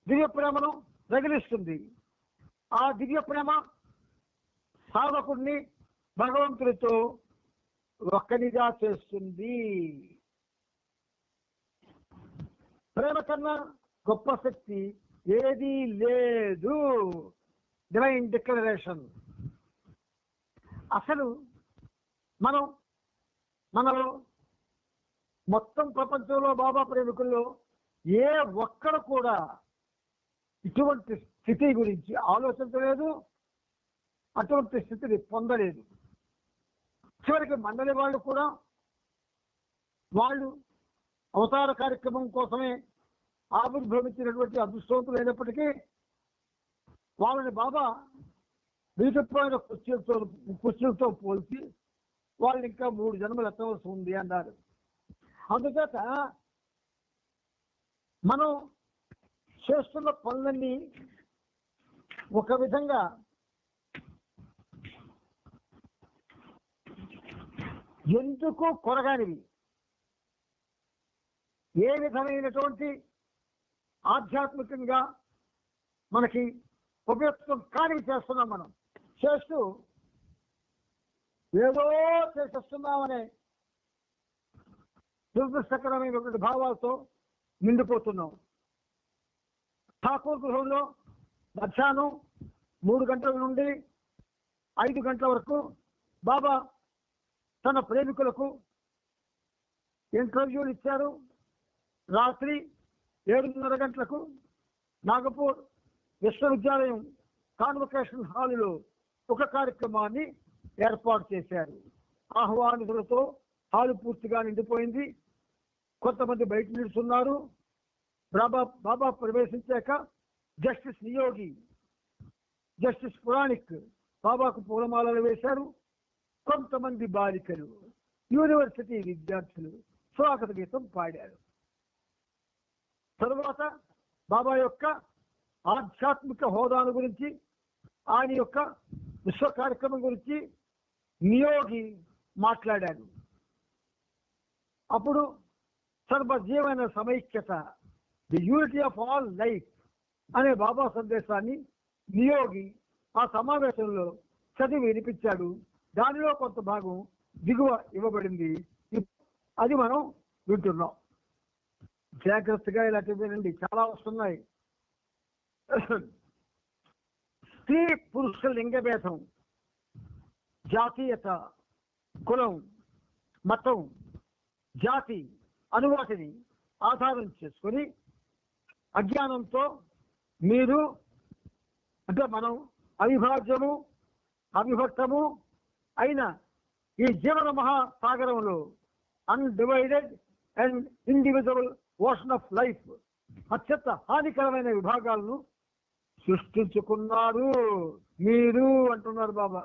S2: దివ్య ప్రేమను రగిలిస్తుంది. ఆ దివ్య ప్రేమ సాధకుడిని భగవంతుడితో ఒక్కనిగా చేస్తుంది. ప్రేమ కన్నా గొప్ప శక్తి ఏదీ లేదు. Divine declaration. అసలు మనలో మొత్తం ప్రపంచంలో బాబా ప్రేమికుల్లో ఏ ఒక్కడు కూడా ఇటువంటి స్థితి గురించి ఆలోచించలేదు, అటువంటి స్థితిని పొందలేదు. చివరికి మండలి వాళ్ళు కూడా వాళ్ళు అవతార కార్యక్రమం కోసమే ఆవిర్భవించినటువంటి అదృష్టవంతులైనప్పటికీ వాళ్ళని బాబా వీటిపోయిన కుర్చీలతో పోల్చి వాళ్ళు ఇంకా 3 జన్మలు ఎత్తవలసి ఉంది అన్నారు. అందుచేత మనం చేస్తున్న పనులన్నీ ఒక విధంగా ఎందుకు కొరగానివి, ఏ విధమైనటువంటి ఆధ్యాత్మికంగా మనకి ఉపయుక్తం కానివి చేస్తున్నాం. మనం చేస్తూ ఏదో చేసేస్తున్నామనే దుర్దృష్టకరమైనటువంటి భావాలతో నిండిపోతున్నాం. ఠాకూర్ గృహంలో మధ్యాహ్నం 3 గంటల నుండి 5 గంటల వరకు బాబా తన ప్రేమికులకు ఇంటర్వ్యూలు ఇచ్చారు. రాత్రి 7:30 గంటలకు నాగపూర్ విశ్వవిద్యాలయం కాన్వకేషన్ హాలులో ఒక కార్యక్రమాన్ని ఏర్పాటు చేశారు. ఆహ్వానితులతో హాలు పూర్తిగా నిండిపోయింది. కొంతమంది బయట నిలుస్తున్నారు. బాబా ప్రవేశించాక జస్టిస్ నియోగి, జస్టిస్ పురాణిక్ బాబాకు పూలమాలలు వేశారు. కొంతమంది బాలికలు, యూనివర్సిటీ విద్యార్థులు స్వాగత గీతం పాడారు. తరువాత బాబా యొక్క ఆధ్యాత్మిక హోదాను గురించి, ఆయన యొక్క విశ్వ కార్యక్రమం గురించి నియోగి మాట్లాడారు. అప్పుడు సర్వజీవన సమైక్యత, the unity of all life అనే బాబా సందేశాన్ని నియోగి ఆ సమావేశంలో చదివి వినిపించాడు. దానిలో కొంత భాగం దిగువ ఇవ్వబడింది. అది మనం వింటున్నాం. జాగ్రత్తగా ఇలాంటివి వినండి, చాలా వస్తున్నాయి. స్త్రీ పురుష లింగభేదం, జాతీయత, కులం, మతం, జాతి అనువాటిని ఆధారం చేసుకొని అజ్ఞానంతో మీరు అంటే మనం అవిభాజ్యము అవిభక్తము అయిన ఈ జీవన మహాసాగరంలో undivided and individual ocean of life అత్యంత హానికరమైన విభాగాలను సృష్టించుకున్నారు మీరు అంటున్నారు బాబా.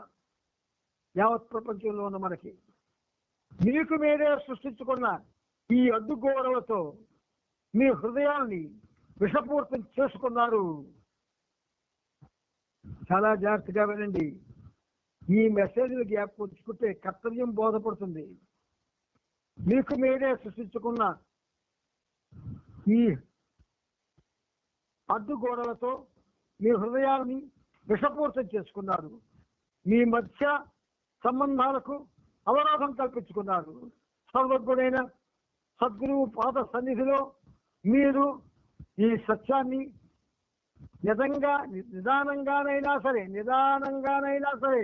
S2: యావత్ ప్రపంచంలో ఉన్న మనకి మీకు మీరే సృష్టించుకున్న ఈ అడ్డుగోడలతో మీ హృదయాన్ని విషపూర్తం చేసుకున్నారు. చాలా జాగ్రత్తగా వినండి. ఈ మెసేజ్లు గ్యాప్ ఉంచుకుంటే కర్తవ్యం బోధపడుతుంది. మీకు మీరే సృష్టించుకున్న ఈ అడ్డుగోడలతో మీ హృదయాన్ని విషపూర్తం చేసుకున్నారు. మీ మధ్య సంబంధాలకు అవరోధం కల్పించుకున్నారు. సర్వజ్ఞుడైన సద్గురువు పాద సన్నిధిలో మీరు ఈ సత్యాన్ని నిదానంగానైనా సరే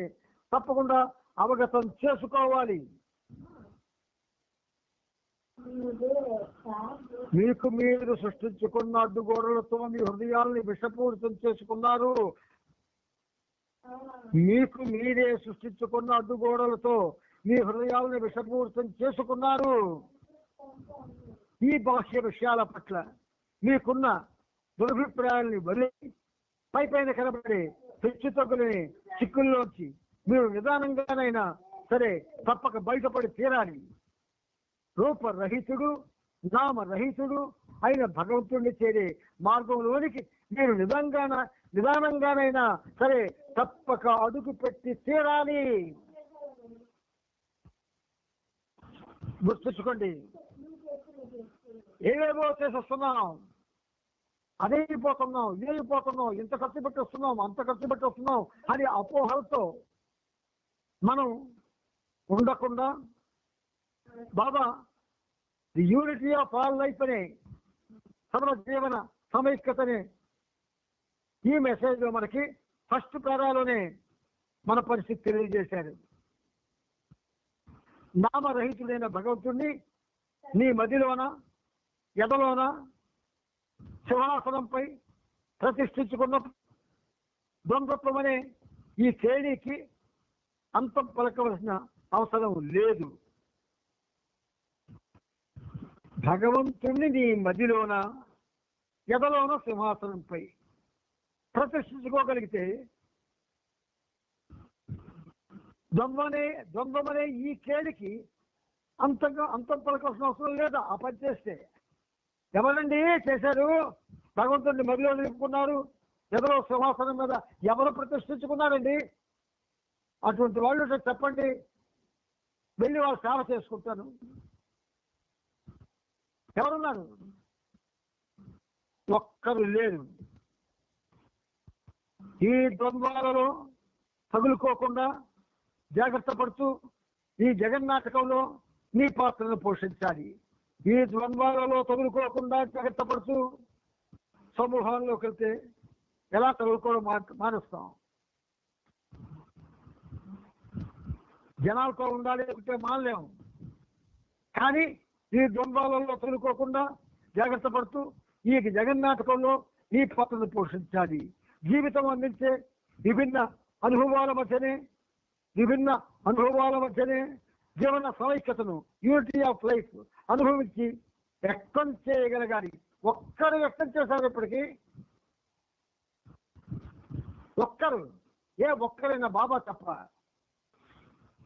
S2: తప్పకుండా అవగతం చేసుకోవాలి. మీకు మీరు సృష్టించుకున్న అడ్డుగోడలతో మీ హృదయాల్ని విషపూరితం చేసుకున్నారు. మీకు మీరే సృష్టించుకున్న అడ్డుగోడలతో మీ హృదయాలను విషపూరితం చేసుకున్నారు. ఈ బాహ్య విషయాల పట్ల మీకున్న దురభిప్రాయాల్ని వదిలి పైపైన కనబడే హెచ్చు తగ్గులని చిక్కుల్లోంచి మీరు నిదానంగానైనా సరే తప్పక బయటపడి తీరాలి. రూపరహితుడు నామరహితుడు అయిన భగవంతుడిని చేరే మార్గంలోనికి మీరు నిదానంగానైనా సరే తప్పక అడుగు పెట్టి తీరాలి. గుర్తుంచుకోండి, ఏవేవో చేసేస్తున్నాం, అదైపోతున్నాం, ఇదైపోతున్నాం, ఇంత ఖర్చు పెట్టి వస్తున్నాం, అంత ఖర్చు పెట్టి వస్తున్నాం అని అపోహలతో మనం ఉండకుండా Baba the unity of all life అనే సర్వజీవన సమైక్యతనే ఈ మెసేజ్ లో మనకి ఫస్ట్ పేరాలోనే మన పరిస్థితి తెలియజేశారు. నామరహితుడైన భగవంతుడిని నీ మదిలోన ఎదలోన సింహాసనంపై ప్రతిష్ఠించుకున్న ద్వంద్వత్వం అనే ఈ శ్రేణికి అంతం పలకవలసిన అవసరం లేదు. భగవంతుణ్ణి నీ మదిలోన ఎదలోన సింహాసనంపై ప్రతిష్ఠించుకోగలిగితే ద్వంద్వమనే ఈ కేడికి అంతం పలకాల్సిన అవసరం లేదు. ఆ పని చేస్తే ఎవరండి చేశారు? భగవంతుడిని మదిలో నిలుపుకున్నారు, ఎదలో సింహాసనం మీద ఎవరు ప్రతిష్ఠించుకున్నారండి? అటువంటి వాళ్ళు చెప్పండి, వెళ్ళి వాళ్ళు సేవ చేసుకుంటాను. ఎవరున్నారు? ఒక్కరు లేరు. ఈ ద్వంద్వాలలో తగులుకోకుండా జాగ్రత్త పడుతూ ఈ జగన్నాటకంలో నీ పాత్రను పోషించాలి. ఈ ద్వంద్వాలలో తగులుకోకుండా జాగ్రత్త పడుతూ సమూహాల్లోకి వెళ్తే ఎలా తగులుకోవడం మానేస్తాం? జనాలతో ఉండాలి అనుకుంటే మానలేము. కానీ ఈ ద్వంద్వాలలో తొలుకోకుండా జాగ్రత్త పడుతూ ఈ జగన్నాటకంలో ఈ పాత్రను పోషించాలి. జీవితం అందించే విభిన్న అనుభవాల మధ్యనే జీవన సమైక్యతను, యూనిటీ ఆఫ్ లైఫ్ అనుభవించి వ్యక్తం చేయగలగాలి. ఒక్కరు వ్యక్తం చేసేటప్పటికీ ఒక్కరైనా బాబా తప్ప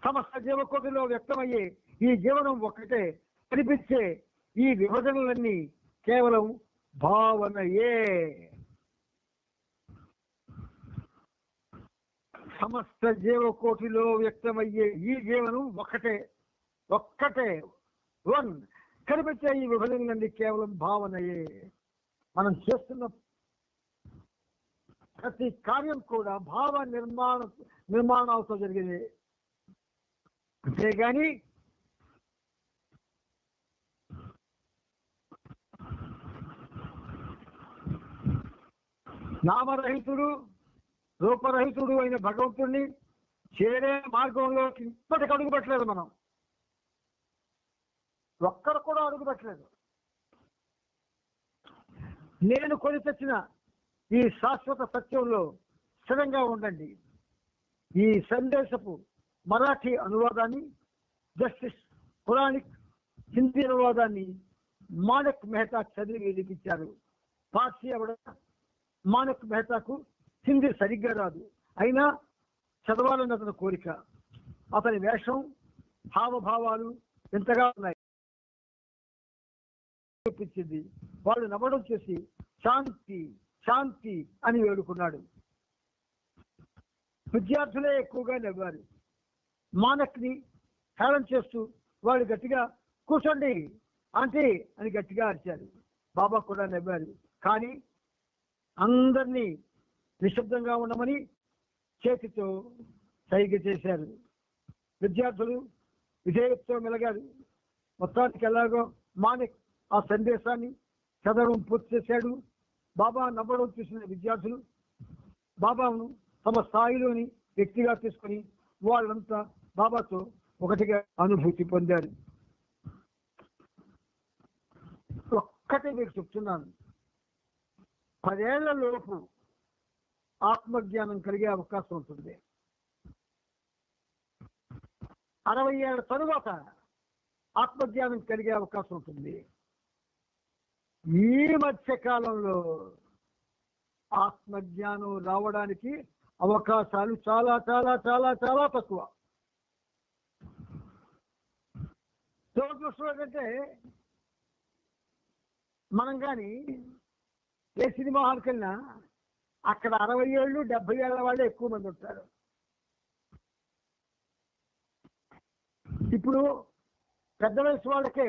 S2: సమస్త జీవకోటిలో వ్యక్తమయ్యే ఈ జీవనం ఒక్కటే. కనిపించే ఈ విభజనలన్నీ కేవలం భావనయే. సమస్త జీవకోటిలో వ్యక్తమయ్యే ఈ జీవనం ఒక్కటే వన్. కనిపించే ఈ విభజనలన్నీ కేవలం భావనయే. మనం చేస్తున్న ప్రతి కార్యం కూడా భావ నిర్మాణాలతో జరిగేది. అంతేగాని నామరహితుడు రూపరహితుడు అయిన భగవంతుడిని చేరే మార్గంలో ఇప్పటికి అడుగు పెట్టలేదు. మనం ఒక్కరు కూడా అడుగు పెట్టలేదు. నేను కొని తెచ్చిన ఈ శాశ్వత సత్యంలో స్థిరంగా ఉండండి. ఈ సందేశపు మరాఠీ అనువాదాన్ని జస్టిస్ పురాణిక్ హిందీ అనువాదాన్ని మాణిక్ మెహతా చదివి వినిపించారు. పార్సీ ఆవిడ మాణిక్ మెహతాకు హిందీ సరిగ్గా రాదు, అయినా చదవాలని అతని కోరిక. అతని వేషం, హావభావాలు ఎంతగా ఉన్నాయి చూపించింది. వాళ్ళు నవ్వడం చేసి శాంతి శాంతి అని వేడుకున్నాడు. విద్యార్థులే ఎక్కువగా నవ్వారు. మానక్ని హేళన చేస్తూ వాళ్ళు గట్టిగా కూర్చోండి ఆంటీ అని గట్టిగా అరిచారు. బాబా కూడా నవ్వారు. కానీ అందరినీ నిశ్శబ్దంగా ఉండమని చేతితో సైగ చేశారు. విద్యార్థులు విధేయతతో మెలగారు. మొత్తానికి ఎలాగో మాణిక్ ఆ సందేశాన్ని చదవడం పూర్తి చేశాడు. బాబా నవ్వడం చూసిన విద్యార్థులు బాబాను తమ స్థాయిలోని వ్యక్తిగా తీసుకుని వాళ్ళంతా బాబాతో ఒకటిగా అనుభూతి పొందారు. ఒక్కటే మీకు చెప్తున్నాను, 10 ఏళ్ల లోపు ఆత్మజ్ఞానం కలిగే అవకాశం ఉంటుంది. 60 ఏళ్ల తరువాత ఆత్మజ్ఞానం కలిగే అవకాశం ఉంటుంది. ఈ మధ్య కాలంలో ఆత్మజ్ఞానం రావడానికి అవకాశాలు చాలా చాలా చాలా చాలా తక్కువ. దురదృష్టం ఏంటంటే మనం కానీ ఏ సినిమా హాల్కి వెళ్ళినా అక్కడ 60 ఏళ్ళు 70 ఏళ్ల వాళ్ళే ఎక్కువ మంది ఉంటారు. ఇప్పుడు పెద్ద వయసు వాళ్ళకే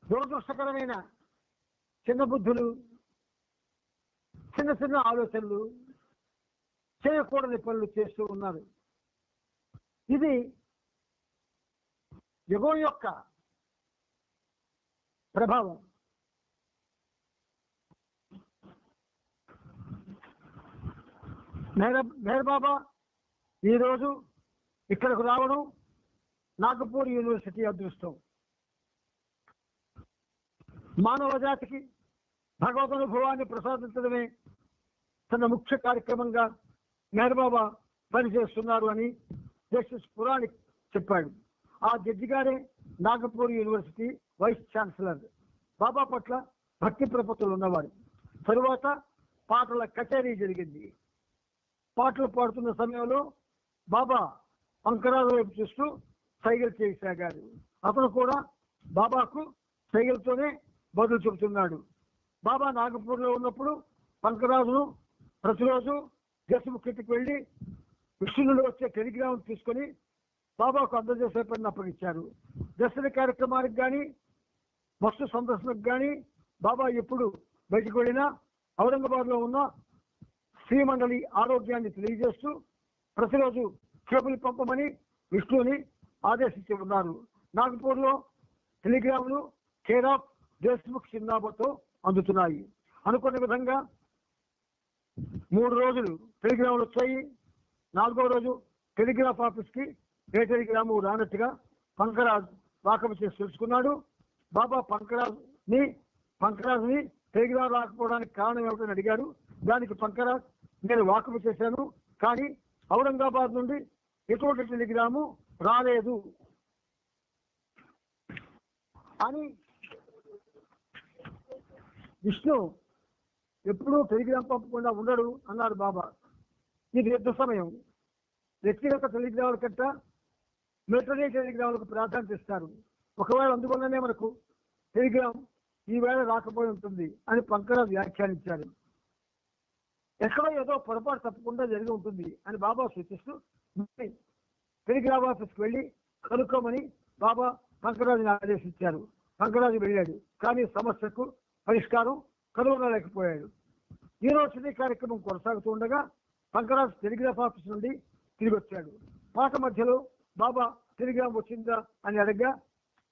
S2: దురదృష్టకరమైన చిన్న బుద్ధులు, చిన్న చిన్న ఆలోచనలు, చేయకూడని పనులు చేస్తూ ఉన్నారు. ఇది యుగం యొక్క ప్రభావం. మెహర్ బాబా ఈరోజు ఇక్కడకు రావడం నాగపూర్ యూనివర్సిటీ అదృష్టం. మానవ జాతికి భగవద్ అనుభవాన్ని ప్రసాదించడమే తన ముఖ్య కార్యక్రమంగా మెహర్ బాబా పనిచేస్తున్నారు అని జస్టిస్ పురాణిక్ చెప్పాడు. ఆ జడ్జి గారే నాగపూర్ యూనివర్సిటీ వైస్ ఛాన్సలర్. బాబా పట్ల భక్తి ప్రపత్తులు ఉన్నవారు. తరువాత పాటల కచేరీ జరిగింది. పాటలు పాడుతున్న సమయంలో బాబా అంకరాజు వైపు చూస్తూ సైగలు చేయసాగారు. అతను కూడా బాబాకు సైగలతోనే బదులు చెబుతున్నాడు. బాబా నాగపూర్లో ఉన్నప్పుడు పంకరాజును ప్రతిరోజు దేశముఖికి వెళ్ళి విష్ణునుడు వచ్చే టెలిగ్రామ్ తీసుకొని బాబాకు అందజేసే పని అప్పగించారు. దర్శన కార్యక్రమానికి కానీ వస్తు సందర్శనకు కానీ బాబా ఎప్పుడు బయటకు వెళ్ళినా ఔరంగాబాద్లో ఉన్న శ్రీమండలి ఆరోగ్యాన్ని తెలియజేస్తూ ప్రతిరోజు కేబుల్ పంపమని విష్ణుని ఆదేశించి ఉన్నారు. నాగపూర్లో టెలిగ్రాములు కేర్ ఆఫ్ దేశ్ముఖ్ చిన్నాబాతో అందుతున్నాయి. అనుకున్న విధంగా 3 రోజులు టెలిగ్రాములు వచ్చాయి. 4వ రోజు టెలిగ్రాఫ్ ఆఫీస్కి ఏ టెలిగ్రాము రానట్టుగా పంకరాజ్ వాకపు చేసి తెలుసుకున్నాడు. బాబా పంకరాజ్ని టెలిగ్రామ్ రాకపోవడానికి కారణం ఏమిటని అడిగారు. దానికి పంకరాజ్, నేను వాకపు చేశాను, కానీ ఔరంగాబాద్ నుండి ఎటువంటి టెలిగ్రాము రాలేదు అని. విష్ణు ఎప్పుడూ టెలిగ్రామ్ పంపకుండా ఉండడు అన్నారు బాబా. ఇది యుద్ధ సమయం. వ్యక్తిగత టెలిగ్రాముల కంట మిలిటరీ టెలిగ్రాములకు ప్రాధాన్యత ఇస్తారు. ఒకవేళ అందువల్లనే మనకు టెలిగ్రామ్ ఈ వేళ రాకపోయి ఉంటుంది అని పంకరాజ్ వ్యాఖ్యానించారు. ఎక్కడో ఏదో పొరపాటు తప్పకుండా జరిగి ఉంటుంది అని బాబా సూచిస్తూ టెలిగ్రాఫ్ ఆఫీస్కి వెళ్ళి కనుక్కోమని బాబా పంకరాజుని ఆదేశించారు. పంకరాజు వెళ్ళాడు, కానీ సమస్యకు పరిష్కారం కనుగొనలేకపోయాడు. యూనివర్సిటీ కార్యక్రమం కొనసాగుతూ ఉండగా పంకరాజు టెలిగ్రాఫ్ ఆఫీస్ నుండి తిరిగి వచ్చాడు. పాట మధ్యలో బాబా టెలిగ్రామ్ వచ్చిందా అని అడగగా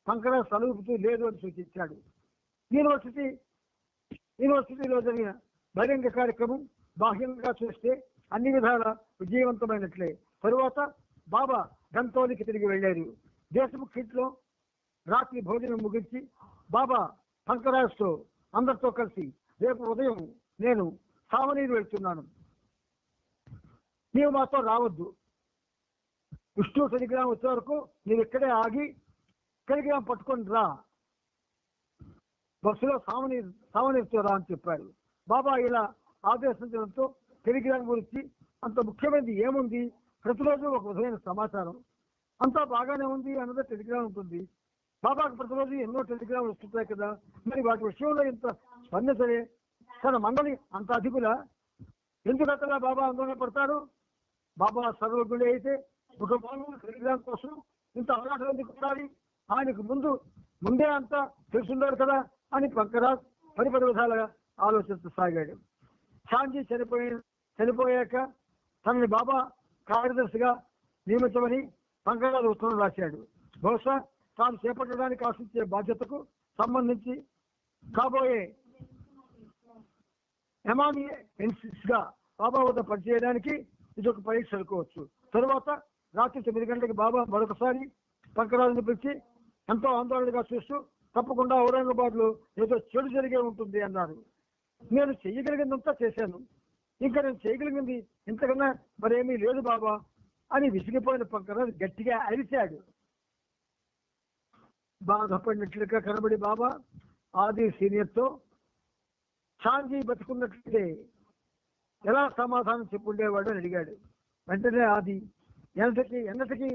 S2: పంకరాజు తలూపుతూ లేదు అని సూచించాడు. యూనివర్సిటీలో జరిగిన బహిరంగ కార్యక్రమం బాహ్యంగా చూస్తే అన్ని విధాల విజయవంతమైనట్లే. తరువాత బాబా గంతోలికి తిరిగి వెళ్ళారు. దేశముఖ్ ఇంట్లో రాత్రి భోజనం ముగించి బాబా పంకరాజుతో అందరితో కలిసి, రేపు ఉదయం నేను సావనీరు వెళ్తున్నాను, నీవు మాతో రావద్దు. విష్ణు టెలిగ్రామ్ వచ్చే వరకు నీవు ఇక్కడే ఆగి టెలిగ్రామ్ పట్టుకొని రా, బస్సులో సావనీరుతో రా అని చెప్పారు. బాబా ఇలా ఆదేశించడంతో టెలిగ్రామ్ గురించి అంత ముఖ్యమైనది ఏముంది, ప్రతిరోజు ఒక విధమైన సమాచారం, అంతా బాగానే ఉంది అన్నదే టెలిగ్రామ్ ఉంటుంది. బాబాకు ప్రతిరోజు ఎన్నో టెలిగ్రాములు వస్తుంటాయి కదా, మరి వాటి విషయంలో ఇంత స్పందించలే. తన మండలి అంత అధికుల ఎందుకంతగా బాబా ఆందోళన పడతారు? బాబా సర్వగుణి అయితే ఒక మామూలు టెలిగ్రామ్ కోసం ఇంత ఆరాటం ఎందుకు ఉండాలి? ఆయనకు ముందే అంతా తెలుసున్నాడు కదా అని పంకరాజ్ పరిపరి విధాలుగా ఆలోచించసాగాడు. షాంజీ చనిపోయాక తనని బాబా కార్యదర్శిగా నియమించమని పంకరాజ్ ఉత్తరం రాశాడు. బహుశా తాను చేపట్టడానికి ఆశించే బాధ్యతకు సంబంధించి కాబోయే ఎమానియన్సిస్గా బాబా వద్ద పనిచేయడానికి ఇది ఒక పరీక్ష అనుకోవచ్చు. తరువాత రాత్రి 9 గంటలకు బాబా మరొకసారి పంకరాజుని పిలిచి ఎంతో ఆందోళనగా చూస్తూ, తప్పకుండా ఔరంగాబాద్లో ఏదో చెడు జరిగే ఉంటుంది అన్నారు. నేను చేయగలిగిందంతా చేశాను, ఇంకా నేను చేయగలిగింది ఇంతకన్నా మరేమీ లేదు బాబా అని విసిగిపోయిన పంకరాజు గట్టిగా అరిచాడు. బాధపడినట్లుగా కనబడి బాబా ఆది సీనియర్తో, షాంజీ బతుకున్నట్లయితే ఎలా సమాధానం చెప్పుండేవాడు అని అడిగాడు. వెంటనే ఆది ఎన్నటికీ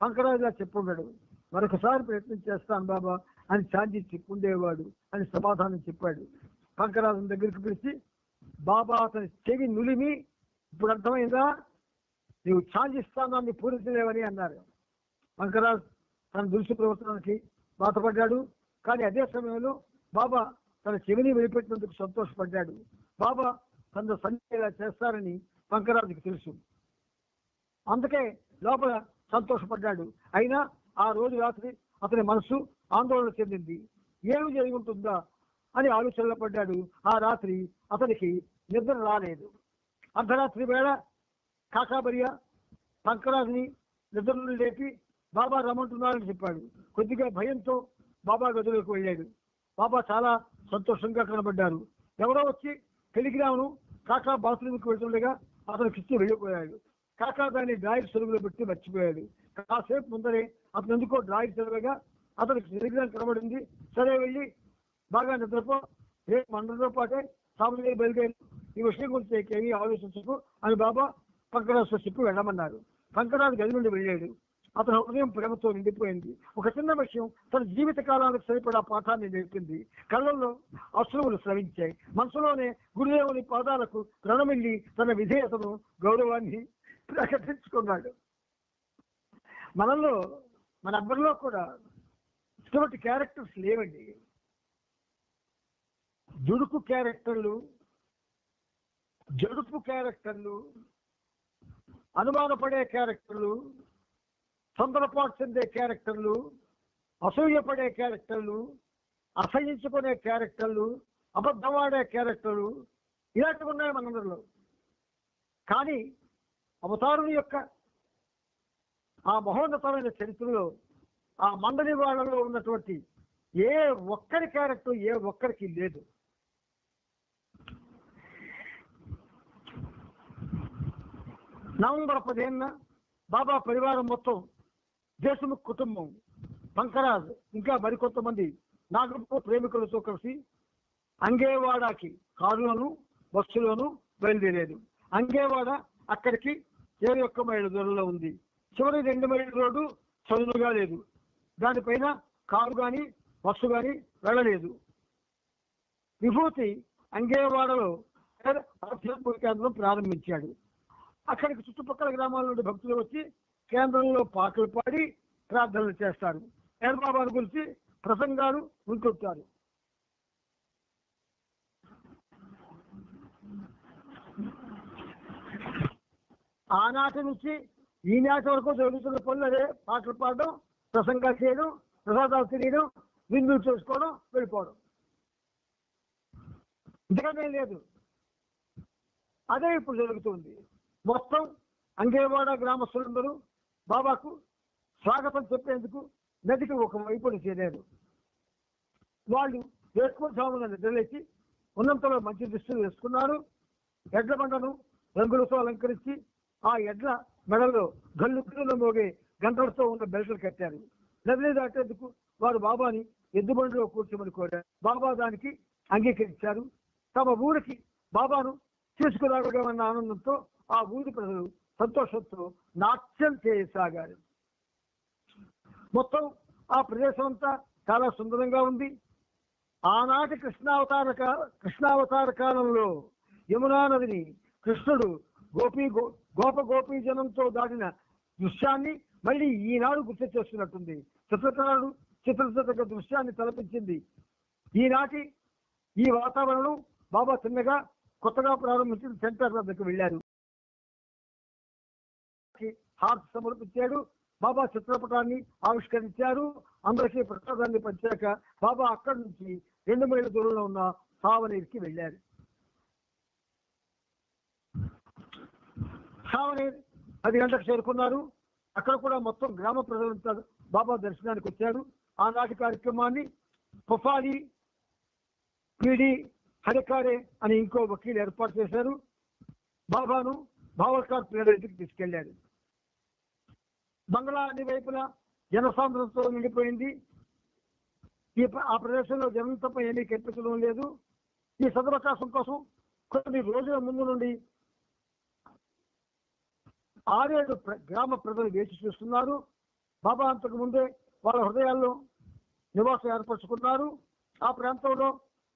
S2: పంకరాజులా చెప్పుండడు. మరొకసారి ప్రయత్నం చేస్తాను బాబా అని షాంజీ చెప్పుండేవాడు అని సమాధానం చెప్పాడు. పంకరాజు దగ్గరికి పిలిచి బాబా అతని చెవి నులిమి, ఇప్పుడు అర్థమైందా, నీవు షాంజీ స్థానాన్ని పూరించలేవని అన్నారు. పంకరాజు తన దురుసు ప్రవర్తనకి బాధపడ్డాడు. కానీ అదే సమయంలో బాబా తన చెవిని వెళ్ళిపెట్టినందుకు సంతోషపడ్డాడు. బాబా తన సంజయ్ చేస్తారని పంకరాజుకి తెలుసు, అందుకే లోపల సంతోషపడ్డాడు. అయినా ఆ రోజు రాత్రి అతని మనసు ఆందోళన చెందింది. ఏమి జరిగి ఉంటుందా అని ఆలోచనలో పడ్డాడు. ఆ రాత్రి అతనికి నిద్ర రాలేదు. అర్ధరాత్రి వేళ కాకాబరియా పంకరాజుని నిద్ర నుండి లేపి బాబా రమ్మంటున్నారని చెప్పాడు. కొద్దిగా భయంతో బాబా గదిలోకి వెళ్ళాడు. బాబా చాలా సంతోషంగా కనబడ్డారు. ఎవరో వచ్చి టెలిగ్రామ్ను కాకా బాత్రూమ్కి వెళ్తుండగా అతను కిచ్చి వెళ్ళిపోయాడు. కాకా దాన్ని డ్రాయర్ చెరువులో పెట్టి మర్చిపోయాడు. కాసేపు ముందరే అతను ఎందుకో డ్రాయర్ చెరువుగా అతనికి టెలిగ్రామ్ కనబడింది. సరే వెళ్ళి బాగా నిద్రపో, రేపు మండలితో పాటే సామాన్య బయలుదేరి ఈ విషయం గురించి ఏమీ ఆలోచించకు అని బాబా పంకరాజుతో చెప్పి వెళ్ళమన్నారు. పంకరాజు గది నుండి వెళ్ళాడు. అతని హృదయం ప్రేమతో నిండిపోయింది. ఒక చిన్న విషయం తన జీవిత కాలానికి సరిపడా పాఠాన్ని నేర్పింది. కళ్ళల్లో అశ్రువులు స్రవించాయి. మనసులోనే గురుదేవుని పాదాలకు రణమిల్లి తన విధేయతను, గౌరవాన్ని ప్రకటించుకున్నాడు. మన అందరిలో కూడా ఇటువంటి క్యారెక్టర్స్ లేవండి. జడుపు క్యారెక్టర్లు, అనుమానపడే క్యారెక్టర్లు, తొందరపాటు చెందే క్యారెక్టర్లు, అసూయపడే క్యారెక్టర్లు, అసహించుకునే క్యారెక్టర్లు, అబద్ధమాడే క్యారెక్టర్లు, ఇలాంటివి ఉన్నాయి మనందరిలో. కానీ అవతారుని యొక్క ఆ మహోన్నతమైన చరిత్రలో ఆ మండలి వాళ్ళలో ఉన్నటువంటి ఏ ఒక్కరి క్యారెక్టర్ ఏ ఒక్కరికి లేదు. నవంబర్ 15న బాబా పరివారం మొత్తం, దేశముఖ్ కుటుంబం, పంకరాజ్ ఇంకా మరికొంతమంది నాగపూర్ ప్రేమికులతో కలిసి అంగేవాడకి కారులోను బస్సులోను బయలుదేరారు. అంగేవాడ అక్కడికి 21 మైళ్ళ దూరంలో ఉంది. చివరి 2 మైళ్ళ రోడ్డు చదునుగా లేదు. దానిపైన కారు కానీ బస్సు కానీ వెళ్ళలేదు. విభూతి అంగేవాడలో ఆధ్యాత్మిక కేంద్రం ప్రారంభించాడు. అక్కడికి చుట్టుపక్కల గ్రామాల నుండి భక్తులు వచ్చి కేంద్రంలో పాటలు పాడి ప్రార్థనలు చేస్తారు. బాబాను గురించి ప్రసంగాలు వింటుంటారు. ఆనాటి నుంచి ఈనాటి వరకు జరుగుతున్న పనులు అదే: పాటలు పాడడం, ప్రసంగాలు చేయడం, ప్రసాదాలు తినడం, విందులు చేసుకోవడం, వెళ్ళిపోవడం. ఇంతకనే లేదు. అదే ఇప్పుడు జరుగుతుంది. మొత్తం అంగేవాడ గ్రామస్తులందరూ బాబాకు స్వాగతం చెప్పేందుకు నదికి ఒక వైపున చేరారు. వాళ్ళు వేసుకోసాముగా నిద్రలేచి ఉన్నంతలో మంచి దుస్తులు వేసుకున్నారు. ఎడ్ల బండను రంగులతో అలంకరించి ఆ ఎడ్ల మెడలో గల్లులో మోగే గంటలతో ఉన్న బెల్టులు కట్టారు. నదిని దాటేందుకు వారు బాబాని ఎద్దుబండిలో కూర్చోమని కోరారు. బాబా దానికి అంగీకరించారు. తమ ఊరికి బాబాను తీసుకురావడమన్న ఆనందంతో ఆ ఊరి ప్రజలు సంతోషంతో నాట్యం చేయసాగారు. మొత్తం ఆ ప్రదేశం అంతా చాలా సుందరంగా ఉంది. ఆనాటి కృష్ణావతార కాలంలో యమునా నదిని కృష్ణుడు గోపీ జనంతో దాటిన దృశ్యాన్ని మళ్ళీ ఈనాడు గుర్తు చేస్తున్నట్టుంది. చిత్రతగ్గ దృశ్యాన్ని తలపించింది. ఈనాటి ఈ వాతావరణం బాబా చిన్నగా కొత్తగా ప్రారంభించిన సెంటర్ వద్దకు వెళ్ళారు. హారతి సమర్పించాడు. బాబా చిత్రపటాన్ని ఆవిష్కరించారు. అందరికీ ప్రసాదాన్ని పంచాక బాబా అక్కడి నుంచి 2 మైళ్ళ దూరంలో ఉన్న సావనీర్కి వెళ్ళారు. సావనీర్ 10 గంటలకు చేరుకున్నారు. అక్కడ కూడా మొత్తం గ్రామ ప్రజలంతా బాబా దర్శనానికి వచ్చారు. ఆనాటి కార్యక్రమాన్ని పొఫాలి పీడి హరికారే అని ఇంకో వకీలు ఏర్పాటు చేశారు. బాబాను భావల్కార్ పీరియడ్ ఇంటికి తీసుకెళ్లారు. బంగ్లా అన్ని వైపులా జనసాంద్రతతో నిండిపోయింది. ఆ ప్రదేశంలో జనం తప్ప ఏమీ కనిపించడం లేదు. ఈ సదవకాశం కోసం కొన్ని రోజుల ముందు నుండి 6-7 గ్రామ ప్రజలు వేచి చూస్తున్నారు. బాబా అంతకు ముందే వాళ్ళ హృదయాల్లో నివాసం ఏర్పరచుకున్నారు. ఆ ప్రాంతంలో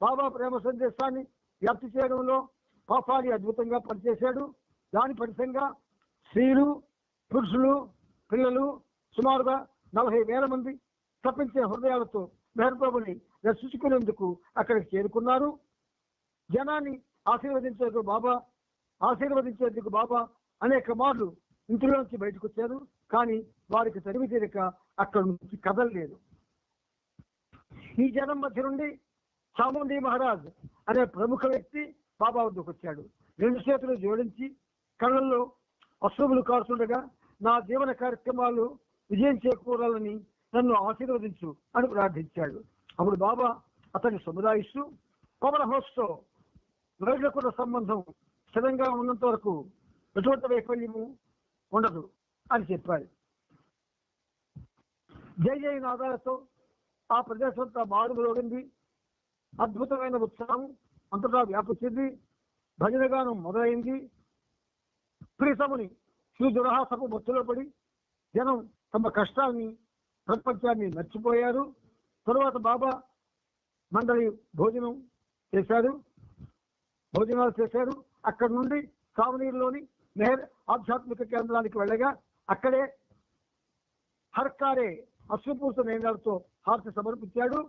S2: బాబా ప్రేమ సందేశాన్ని వ్యాప్తి చేయడంలో పాపాలి అద్భుతంగా పనిచేశాడు. దాని ఫలితంగా స్త్రీలు, పురుషులు, పిల్లలు సుమారుగా 40,000 మంది తప్పించే హృదయాలతో మెహర్బాబుని దర్శించుకునేందుకు అక్కడికి చేరుకున్నారు. జనాన్ని ఆశీర్వదించేందుకు బాబా అనేక మార్లు ఇంటిలోంచి బయటకు వచ్చారు. కానీ వారికి తరిమి తీరిక అక్కడి నుంచి కదలలేదు. ఈ జనం మధ్య నుండి చాముండి మహారాజ్ అనే ప్రముఖ వ్యక్తి బాబా వద్దకు వచ్చాడు. 2 చేతులు జోడించి కళ్ళల్లో అశ్రువులు కారుతుండగా, నా జీవన కార్యక్రమాలు విజయం చేకూరాలని నన్ను ఆశీర్వదించు అని ప్రార్థించాడు. అప్పుడు బాబా అతన్ని సముదాయిస్తూ, పవన్ హోస్తో వైద్యుల సంబంధం స్థిరంగా ఉన్నంత వరకు ఎటువంటి వైఫల్యము ఉండదు అని చెప్పాడు. జై నాదాలతో ఆ ప్రదేశం అంతా మారుమోగింది. అద్భుతమైన ఉత్సాహం అంతటా వ్యాపించింది. భజనగానం మొదలైంది. ప్రీతముని శ్రీ దురహాసపు మత్తులో పడి జనం తమ కష్టాన్ని, ప్రపంచాన్ని మర్చిపోయారు. తరువాత బాబా మండలి భోజనాలు చేశారు. అక్కడి నుండి సావనీరులోని మెహర్ ఆధ్యాత్మిక కేంద్రానికి వెళ్ళగా అక్కడే హర్కారే అశ్వపూర్త నేనాలతో హారతి సమర్పించాడు.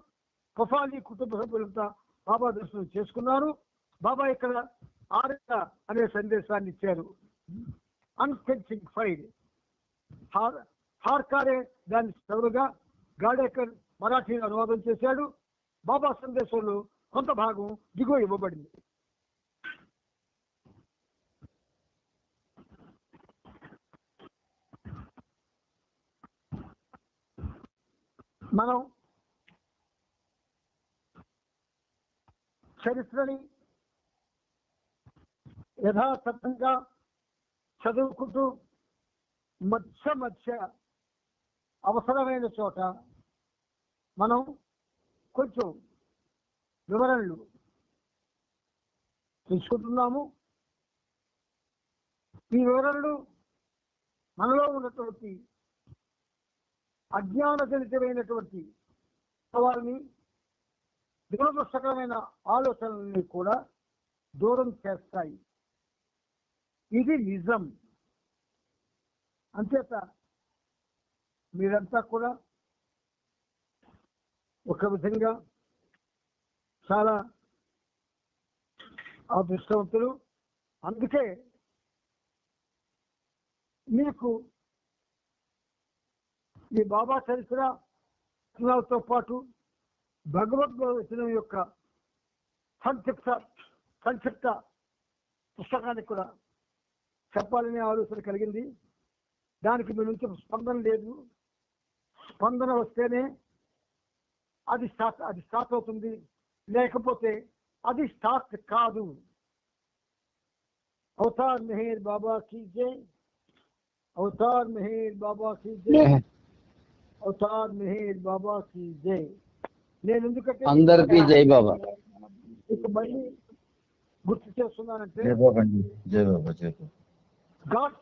S2: కఫాలి కుటుంబ సభ్యులంతా బాబా దర్శనం చేసుకున్నారు. బాబా ఇక్కడ ఆర్య అనే సందేశాన్ని ఇచ్చారు. అన్స్కెచింగ్ ఫైర్. హార్కారే దాన్ని సవరుగా గాడేకర్ మరాఠీ అనువాదం చేశాడు. బాబా సందేశంలో కొంత భాగం దిగువ ఇవ్వబడింది. మనం చరిత్రని యథాతథంగా చదువుకుంటూ మధ్య అవసరమైన చోట మనం కొంచెం వివరణలు తీసుకుంటున్నాము. ఈ వివరణలు మనలో ఉన్నటువంటి అజ్ఞానజనితమైనటువంటి వారిని దురదృష్టకరమైన ఆలోచనల్ని కూడా దూరం చేస్తాయి. ఇది నిజం. అంచేత మీరంతా కూడా ఒక విధంగా చాలా అదృష్టవంతులు. అందుకే మీకు ఈ బాబా చరిత్రతో పాటు భగవద్గీత యొక్క సంక్షిప్త పుస్తకాన్ని కూడా చెప్పాలనే ఆలోచన కలిగింది. దానికి మీ నుంచి స్పందన లేదు. స్పందన వస్తేనే అది స్టార్ట్ అవుతుంది, లేకపోతే అది స్టార్ట్ కాదు. అవతార్ మెహర్ బాబా కీ జై, అవతార్ మెహర్ బాబా కీ జై, అవతార్ మెహర్ బాబా కీ జై. నేను ఎందుకంటే
S4: అందరికీ జై బాబా.
S2: ఇక మళ్ళీ గుర్తు చేస్తున్నానంటే
S4: జై బాబా, జై బాబా, జై బాబా.
S2: గాడ్